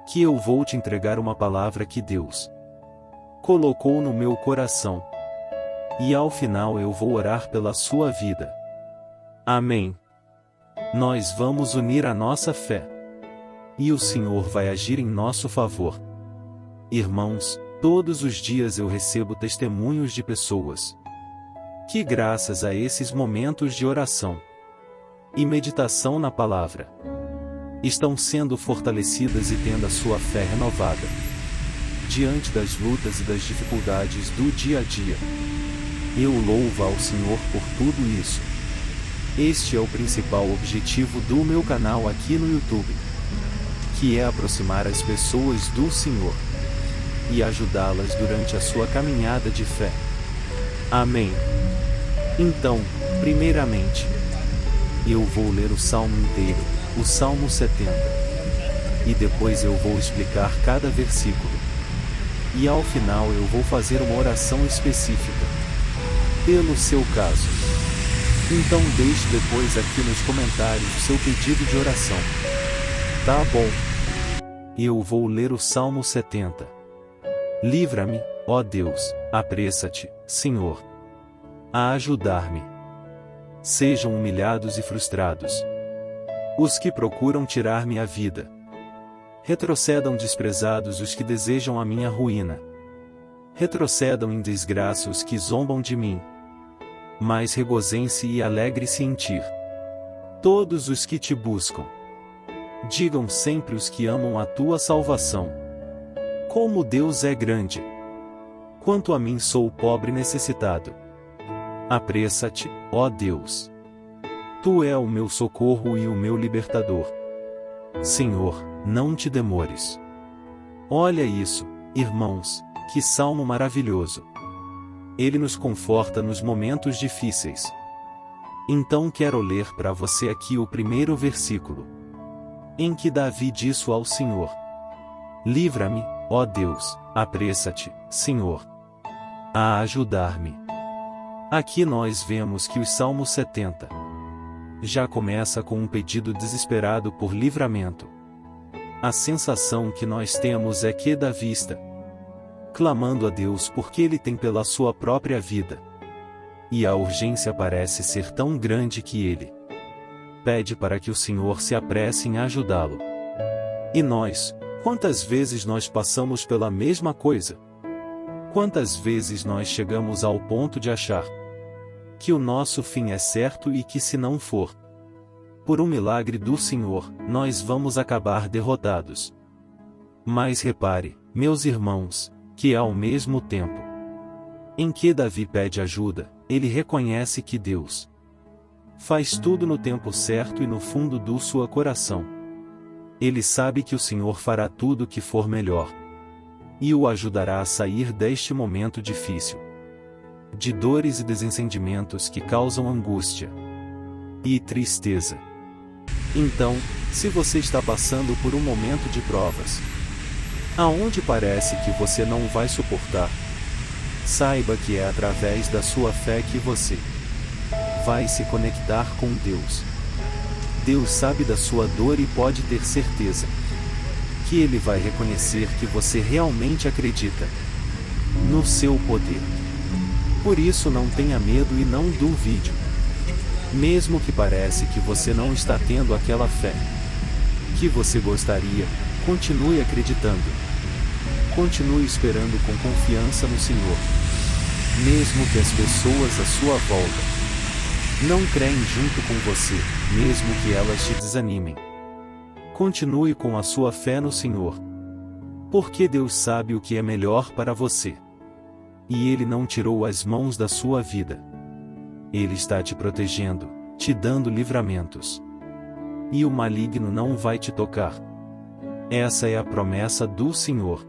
que eu vou te entregar uma palavra que Deus colocou no meu coração. E ao final eu vou orar pela sua vida. Amém. Nós vamos unir a nossa fé, e o Senhor vai agir em nosso favor. Irmãos, todos os dias eu recebo testemunhos de pessoas que, graças a esses momentos de oração e meditação na palavra, estão sendo fortalecidas e tendo a sua fé renovada diante das lutas e das dificuldades do dia a dia. Eu louvo ao Senhor por tudo isso. Este é o principal objetivo do meu canal aqui no YouTube, que é aproximar as pessoas do Senhor e ajudá-las durante a sua caminhada de fé. Amém. Então, primeiramente, eu vou ler o Salmo inteiro, o Salmo 70. E depois eu vou explicar cada versículo. E ao final eu vou fazer uma oração específica pelo seu caso. Então deixe depois aqui nos comentários o seu pedido de oração. Tá bom? Eu vou ler o Salmo 70. Livra-me, ó Deus, apressa-te, Senhor, a ajudar-me. Sejam humilhados e frustrados os que procuram tirar-me a vida. Retrocedam desprezados os que desejam a minha ruína. Retrocedam em desgraça os que zombam de mim. Mas regozijem-se e alegre-se em ti todos os que te buscam. Digam sempre os que amam a tua salvação: como Deus é grande! Quanto a mim, sou pobre e necessitado. Apressa-te, ó Deus. Tu és o meu socorro e o meu libertador. Senhor, não te demores. Olha isso, irmãos, que salmo maravilhoso. Ele nos conforta nos momentos difíceis. Então quero ler para você aqui o primeiro versículo, em que Davi disse ao Senhor: livra-me, ó Deus, apressa-te, Senhor, a ajudar-me. Aqui nós vemos que o Salmo 70 já começa com um pedido desesperado por livramento. A sensação que nós temos é que Davi está clamando a Deus porque ele tem pela sua própria vida. E a urgência parece ser tão grande que ele pede para que o Senhor se apresse em ajudá-lo. E nós, quantas vezes nós passamos pela mesma coisa? Quantas vezes nós chegamos ao ponto de achar que o nosso fim é certo e que, se não for por um milagre do Senhor, nós vamos acabar derrotados. Mas repare, meus irmãos, que ao mesmo tempo em que Davi pede ajuda, ele reconhece que Deus faz tudo no tempo certo e no fundo do seu coração. Ele sabe que o Senhor fará tudo o que for melhor e o ajudará a sair deste momento difícil de dores e desentendimentos que causam angústia e tristeza. Então, se você está passando por um momento de provas, aonde parece que você não vai suportar, saiba que é através da sua fé que você vai se conectar com Deus. Deus sabe da sua dor e pode ter certeza que Ele vai reconhecer que você realmente acredita no seu poder. Por isso não tenha medo e não duvide. Mesmo que pareça que você não está tendo aquela fé que você gostaria, continue acreditando. Continue esperando com confiança no Senhor. Mesmo que as pessoas à sua volta não creem junto com você, mesmo que elas te desanimem, continue com a sua fé no Senhor. Porque Deus sabe o que é melhor para você. E Ele não tirou as mãos da sua vida. Ele está te protegendo, te dando livramentos. E o maligno não vai te tocar. Essa é a promessa do Senhor.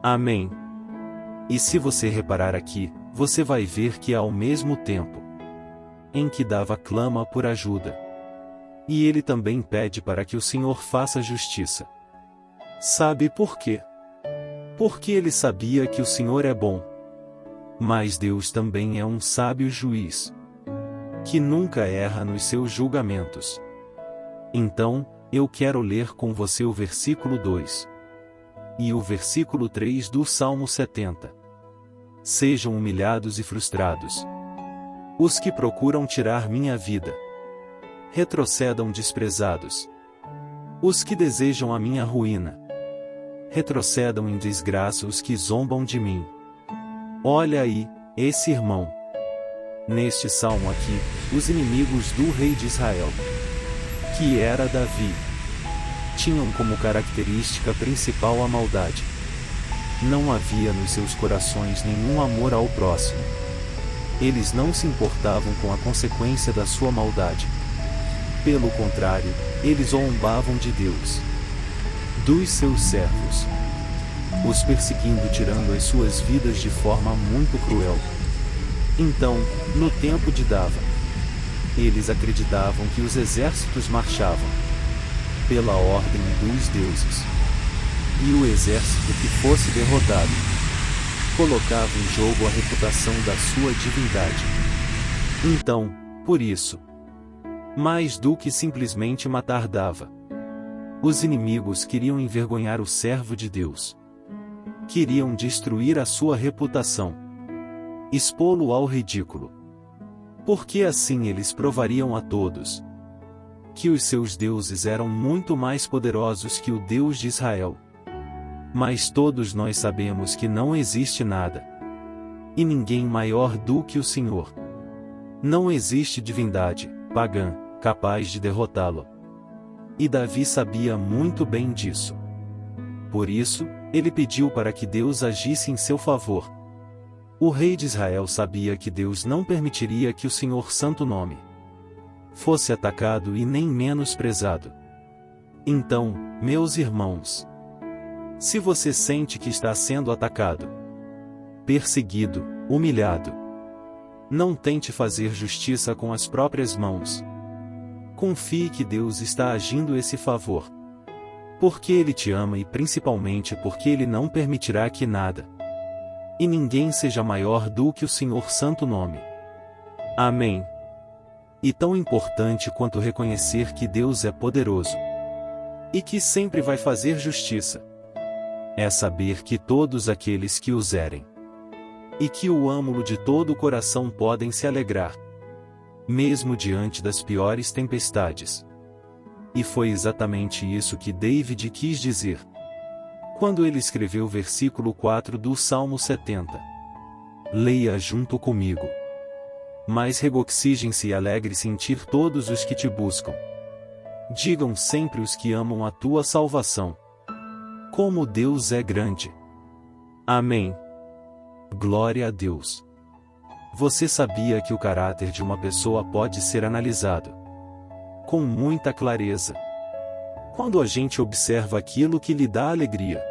Amém. E se você reparar aqui, você vai ver que ao mesmo tempo em que Davi clama por ajuda, e ele também pede para que o Senhor faça justiça. Sabe por quê? Porque ele sabia que o Senhor é bom. Mas Deus também é um sábio juiz, que nunca erra nos seus julgamentos. Então, eu quero ler com você o versículo 2 e o versículo 3 do Salmo 70. Sejam humilhados e frustrados os que procuram tirar minha vida. Retrocedam desprezados os que desejam a minha ruína. Retrocedam em desgraça os que zombam de mim. Olha aí, esse irmão. Neste salmo aqui, os inimigos do rei de Israel, que era Davi, tinham como característica principal a maldade. Não havia nos seus corações nenhum amor ao próximo. Eles não se importavam com a consequência da sua maldade. Pelo contrário, eles zombavam de Deus, dos seus servos, os perseguindo, tirando as suas vidas de forma muito cruel. Então, no tempo de Dava, eles acreditavam que os exércitos marchavam pela ordem dos deuses, e o exército que fosse derrotado colocava em jogo a reputação da sua divindade. Então, por isso, mais do que simplesmente matar Dava, os inimigos queriam envergonhar o servo de Deus. Queriam destruir a sua reputação, expô-lo ao ridículo. Porque assim eles provariam a todos que os seus deuses eram muito mais poderosos que o Deus de Israel. Mas todos nós sabemos que não existe nada e ninguém maior do que o Senhor. Não existe divindade pagã capaz de derrotá-lo. E Davi sabia muito bem disso. Por isso, ele pediu para que Deus agisse em seu favor. O rei de Israel sabia que Deus não permitiria que o Senhor Santo Nome fosse atacado e nem menosprezado. Então, meus irmãos, se você sente que está sendo atacado, perseguido, humilhado, não tente fazer justiça com as próprias mãos. Confie que Deus está agindo esse favor, porque Ele te ama e principalmente porque Ele não permitirá que nada e ninguém seja maior do que o Senhor Santo Nome. Amém. E tão importante quanto reconhecer que Deus é poderoso e que sempre vai fazer justiça, é saber que todos aqueles que o zerem e que o amam de todo o coração podem se alegrar, mesmo diante das piores tempestades. E foi exatamente isso que David quis dizer quando ele escreveu o versículo 4 do Salmo 70. Leia junto comigo. Mas regocijem-se e alegre-se em ti todos os que te buscam. Digam sempre os que amam a tua salvação. Como Deus é grande. Amém. Glória a Deus. Você sabia que o caráter de uma pessoa pode ser analisado com muita clareza quando a gente observa aquilo que lhe dá alegria?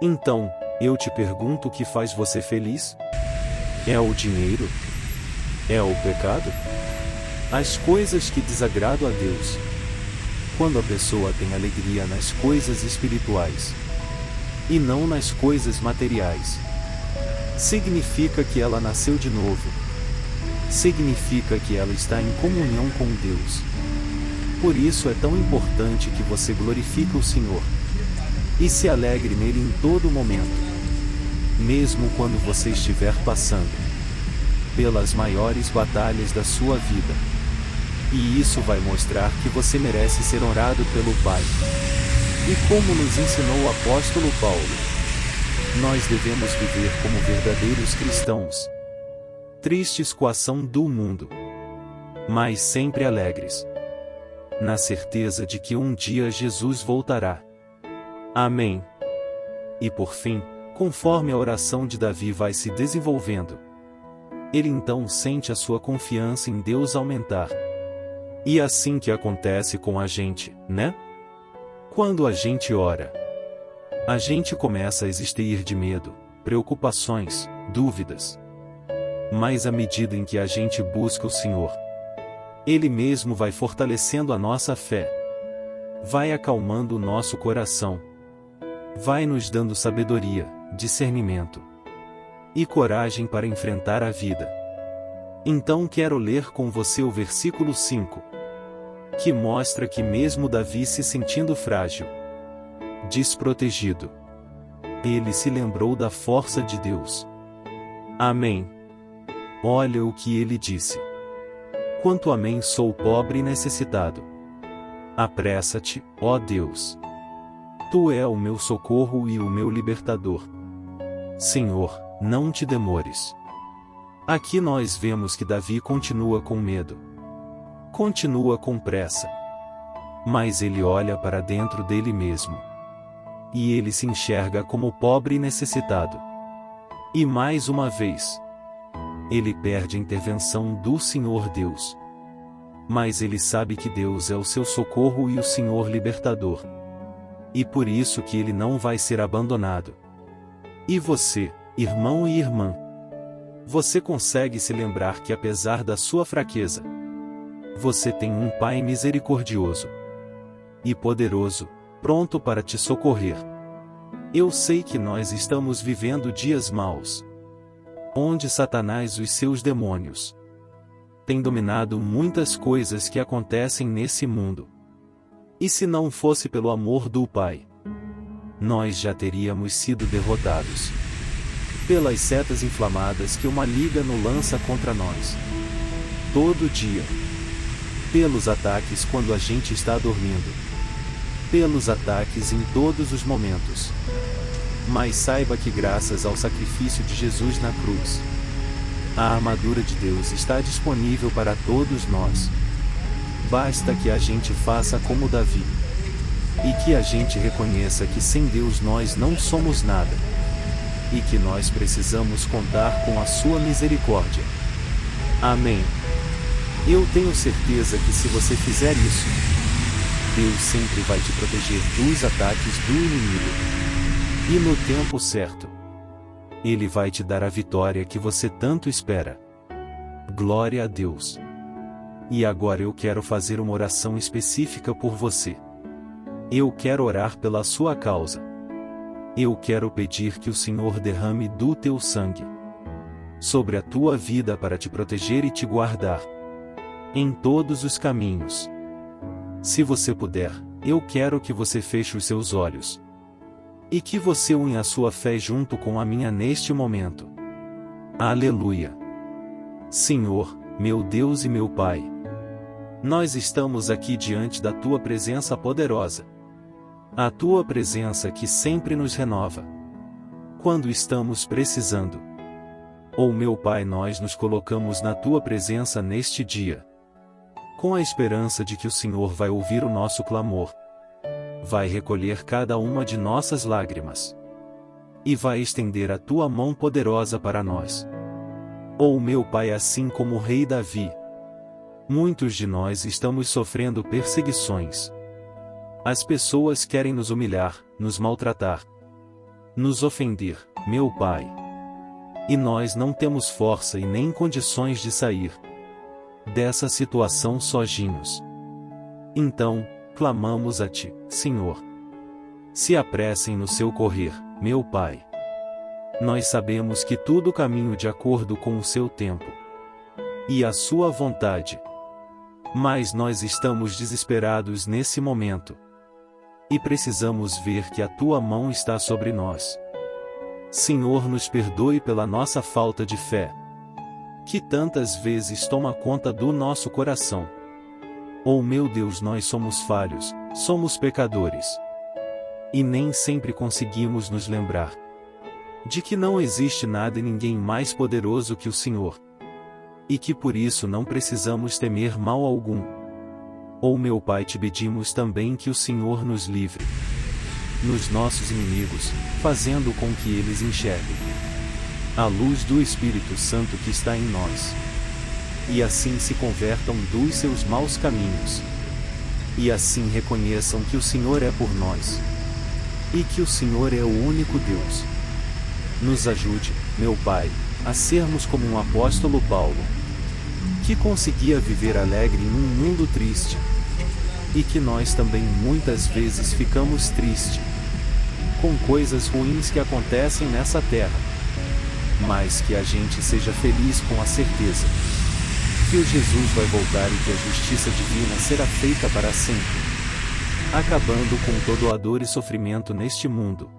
Então, eu te pergunto, o que faz você feliz? É o dinheiro? É o pecado? As coisas que desagradam a Deus? Quando a pessoa tem alegria nas coisas espirituais e não nas coisas materiais, significa que ela nasceu de novo. Significa que ela está em comunhão com Deus. Por isso é tão importante que você glorifique o Senhor e se alegre nele em todo momento, mesmo quando você estiver passando pelas maiores batalhas da sua vida. E isso vai mostrar que você merece ser honrado pelo Pai. E como nos ensinou o apóstolo Paulo, nós devemos viver como verdadeiros cristãos, tristes com a ação do mundo, mas sempre alegres, na certeza de que um dia Jesus voltará. Amém. E por fim, conforme a oração de Davi vai se desenvolvendo, ele então sente a sua confiança em Deus aumentar. E assim que acontece com a gente, né? Quando a gente ora, a gente começa a existir de medo, preocupações, dúvidas. Mas à medida em que a gente busca o Senhor, Ele mesmo vai fortalecendo a nossa fé, vai acalmando o nosso coração, vai nos dando sabedoria, discernimento e coragem para enfrentar a vida. Então quero ler com você o versículo 5, que mostra que mesmo Davi se sentindo frágil, desprotegido, ele se lembrou da força de Deus. Amém. Olha o que ele disse. Quanto a mim, sou pobre e necessitado. Apressa-te, ó Deus. Tu és o meu socorro e o meu libertador. Senhor, não te demores. Aqui nós vemos que Davi continua com medo. Continua com pressa. Mas ele olha para dentro dele mesmo. E ele se enxerga como pobre e necessitado. E mais uma vez, ele perde a intervenção do Senhor Deus. Mas ele sabe que Deus é o seu socorro e o Senhor libertador. E por isso que ele não vai ser abandonado. E você, irmão e irmã, você consegue se lembrar que apesar da sua fraqueza, você tem um Pai misericordioso e poderoso, pronto para te socorrer. Eu sei que nós estamos vivendo dias maus, onde Satanás e os seus demônios têm dominado muitas coisas que acontecem nesse mundo. E se não fosse pelo amor do Pai, nós já teríamos sido derrotados pelas setas inflamadas que o maligno lança contra nós todo dia, pelos ataques quando a gente está dormindo, pelos ataques em todos os momentos. Mas saiba que graças ao sacrifício de Jesus na cruz, a armadura de Deus está disponível para todos nós. Basta que a gente faça como Davi, e que a gente reconheça que sem Deus nós não somos nada, e que nós precisamos contar com a sua misericórdia. Amém. Eu tenho certeza que se você fizer isso, Deus sempre vai te proteger dos ataques do inimigo. E no tempo certo, Ele vai te dar a vitória que você tanto espera. Glória a Deus. E agora eu quero fazer uma oração específica por você. Eu quero orar pela sua causa. Eu quero pedir que o Senhor derrame do teu sangue sobre a tua vida para te proteger e te guardar em todos os caminhos. Se você puder, eu quero que você feche os seus olhos e que você unha a sua fé junto com a minha neste momento. Aleluia. Senhor, meu Deus e meu Pai, nós estamos aqui diante da tua presença poderosa. A tua presença que sempre nos renova quando estamos precisando. Oh meu Pai, nós nos colocamos na tua presença neste dia, com a esperança de que o Senhor vai ouvir o nosso clamor, vai recolher cada uma de nossas lágrimas e vai estender a tua mão poderosa para nós. Oh meu Pai, assim como o rei Davi, muitos de nós estamos sofrendo perseguições. As pessoas querem nos humilhar, nos maltratar, nos ofender, meu Pai. E nós não temos força e nem condições de sair dessa situação sozinhos. Então, clamamos a Ti, Senhor. Se apressem no seu correr, meu Pai. Nós sabemos que tudo caminha de acordo com o seu tempo e a sua vontade. Mas nós estamos desesperados nesse momento e precisamos ver que a tua mão está sobre nós. Senhor, nos perdoe pela nossa falta de fé, que tantas vezes toma conta do nosso coração. Oh meu Deus, nós somos falhos, somos pecadores. E nem sempre conseguimos nos lembrar de que não existe nada e ninguém mais poderoso que o Senhor. E que por isso não precisamos temer mal algum. Oh meu Pai, te pedimos também que o Senhor nos livre nos nossos inimigos, fazendo com que eles enxerguem a luz do Espírito Santo que está em nós, e assim se convertam dos seus maus caminhos, e assim reconheçam que o Senhor é por nós, e que o Senhor é o único Deus. Nos ajude, meu Pai, a sermos como um apóstolo Paulo, que conseguia viver alegre em um mundo triste, e que nós também muitas vezes ficamos tristes com coisas ruins que acontecem nessa terra. mas que a gente seja feliz com a certeza que o Jesus vai voltar e que a justiça divina será feita para sempre, acabando com toda a dor e sofrimento neste mundo.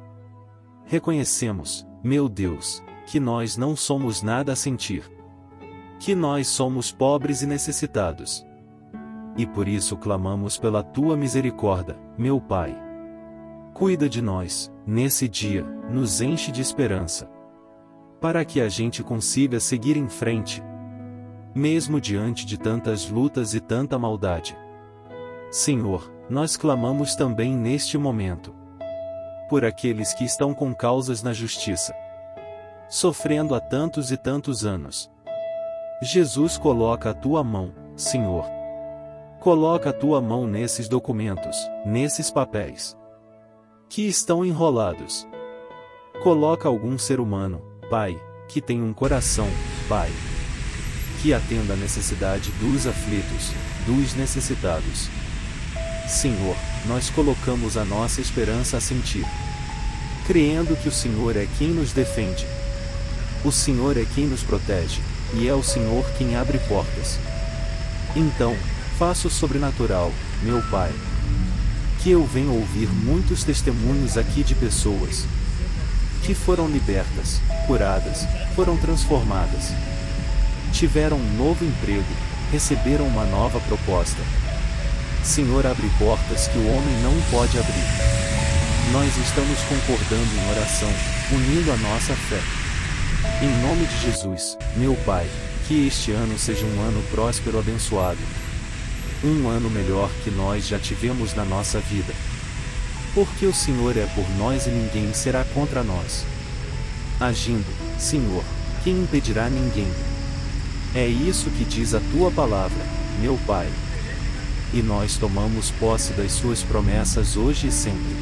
Reconhecemos, meu Deus, que nós não somos nada a sentir, que nós somos pobres e necessitados. E por isso clamamos pela tua misericórdia, meu Pai. Cuida de nós, nesse dia, nos enche de esperança, para que a gente consiga seguir em frente, mesmo diante de tantas lutas e tanta maldade. Senhor, nós clamamos também neste momento por aqueles que estão com causas na justiça, sofrendo há tantos e tantos anos. Jesus, coloca a tua mão, Senhor. Coloca a tua mão nesses documentos, nesses papéis que estão enrolados. Coloca algum ser humano, Pai, que tem um coração, Pai, que atenda a necessidade dos aflitos, dos necessitados. Senhor, nós colocamos a nossa esperança a sentir, crendo que o Senhor é quem nos defende, o Senhor é quem nos protege, e é o Senhor quem abre portas. Então, faça o sobrenatural, meu Pai, que eu venha ouvir muitos testemunhos aqui de pessoas que foram libertas, curadas, foram transformadas, tiveram um novo emprego, receberam uma nova proposta. Senhor, abre portas que o homem não pode abrir. Nós estamos concordando em oração, unindo a nossa fé. Em nome de Jesus, meu Pai, que este ano seja um ano próspero, abençoado. Um ano melhor que nós já tivemos na nossa vida. Porque o Senhor é por nós e ninguém será contra nós. Agindo, Senhor, quem impedirá ninguém? É isso que diz a tua palavra, meu Pai. E nós tomamos posse das suas promessas hoje e sempre.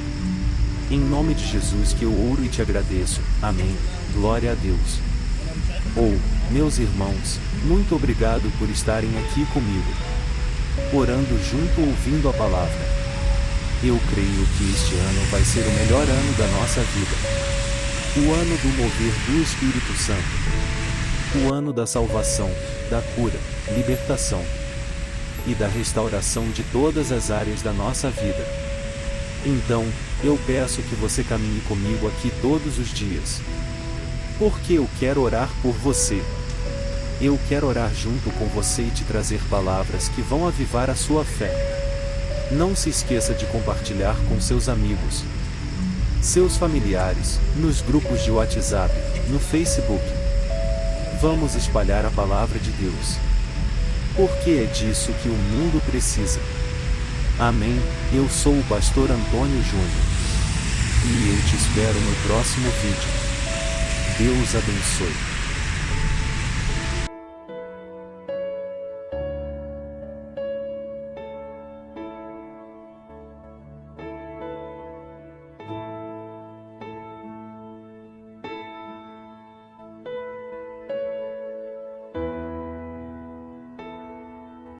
Em nome de Jesus que eu oro e te agradeço. Amém. Glória a Deus. Meus irmãos, muito obrigado por estarem aqui comigo, orando junto, ouvindo a palavra. Eu creio que este ano vai ser o melhor ano da nossa vida. O ano do mover do Espírito Santo. O ano da salvação, da cura, libertação e da restauração de todas as áreas da nossa vida. Então, eu peço que você caminhe comigo aqui todos os dias, porque eu quero orar por você. Eu quero orar junto com você e te trazer palavras que vão avivar a sua fé. Não se esqueça de compartilhar com seus amigos, seus familiares, nos grupos de WhatsApp, no Facebook. Vamos espalhar a palavra de Deus, porque é disso que o mundo precisa. Amém. Eu sou o pastor Antônio Júnior, e eu te espero no próximo vídeo. Deus abençoe.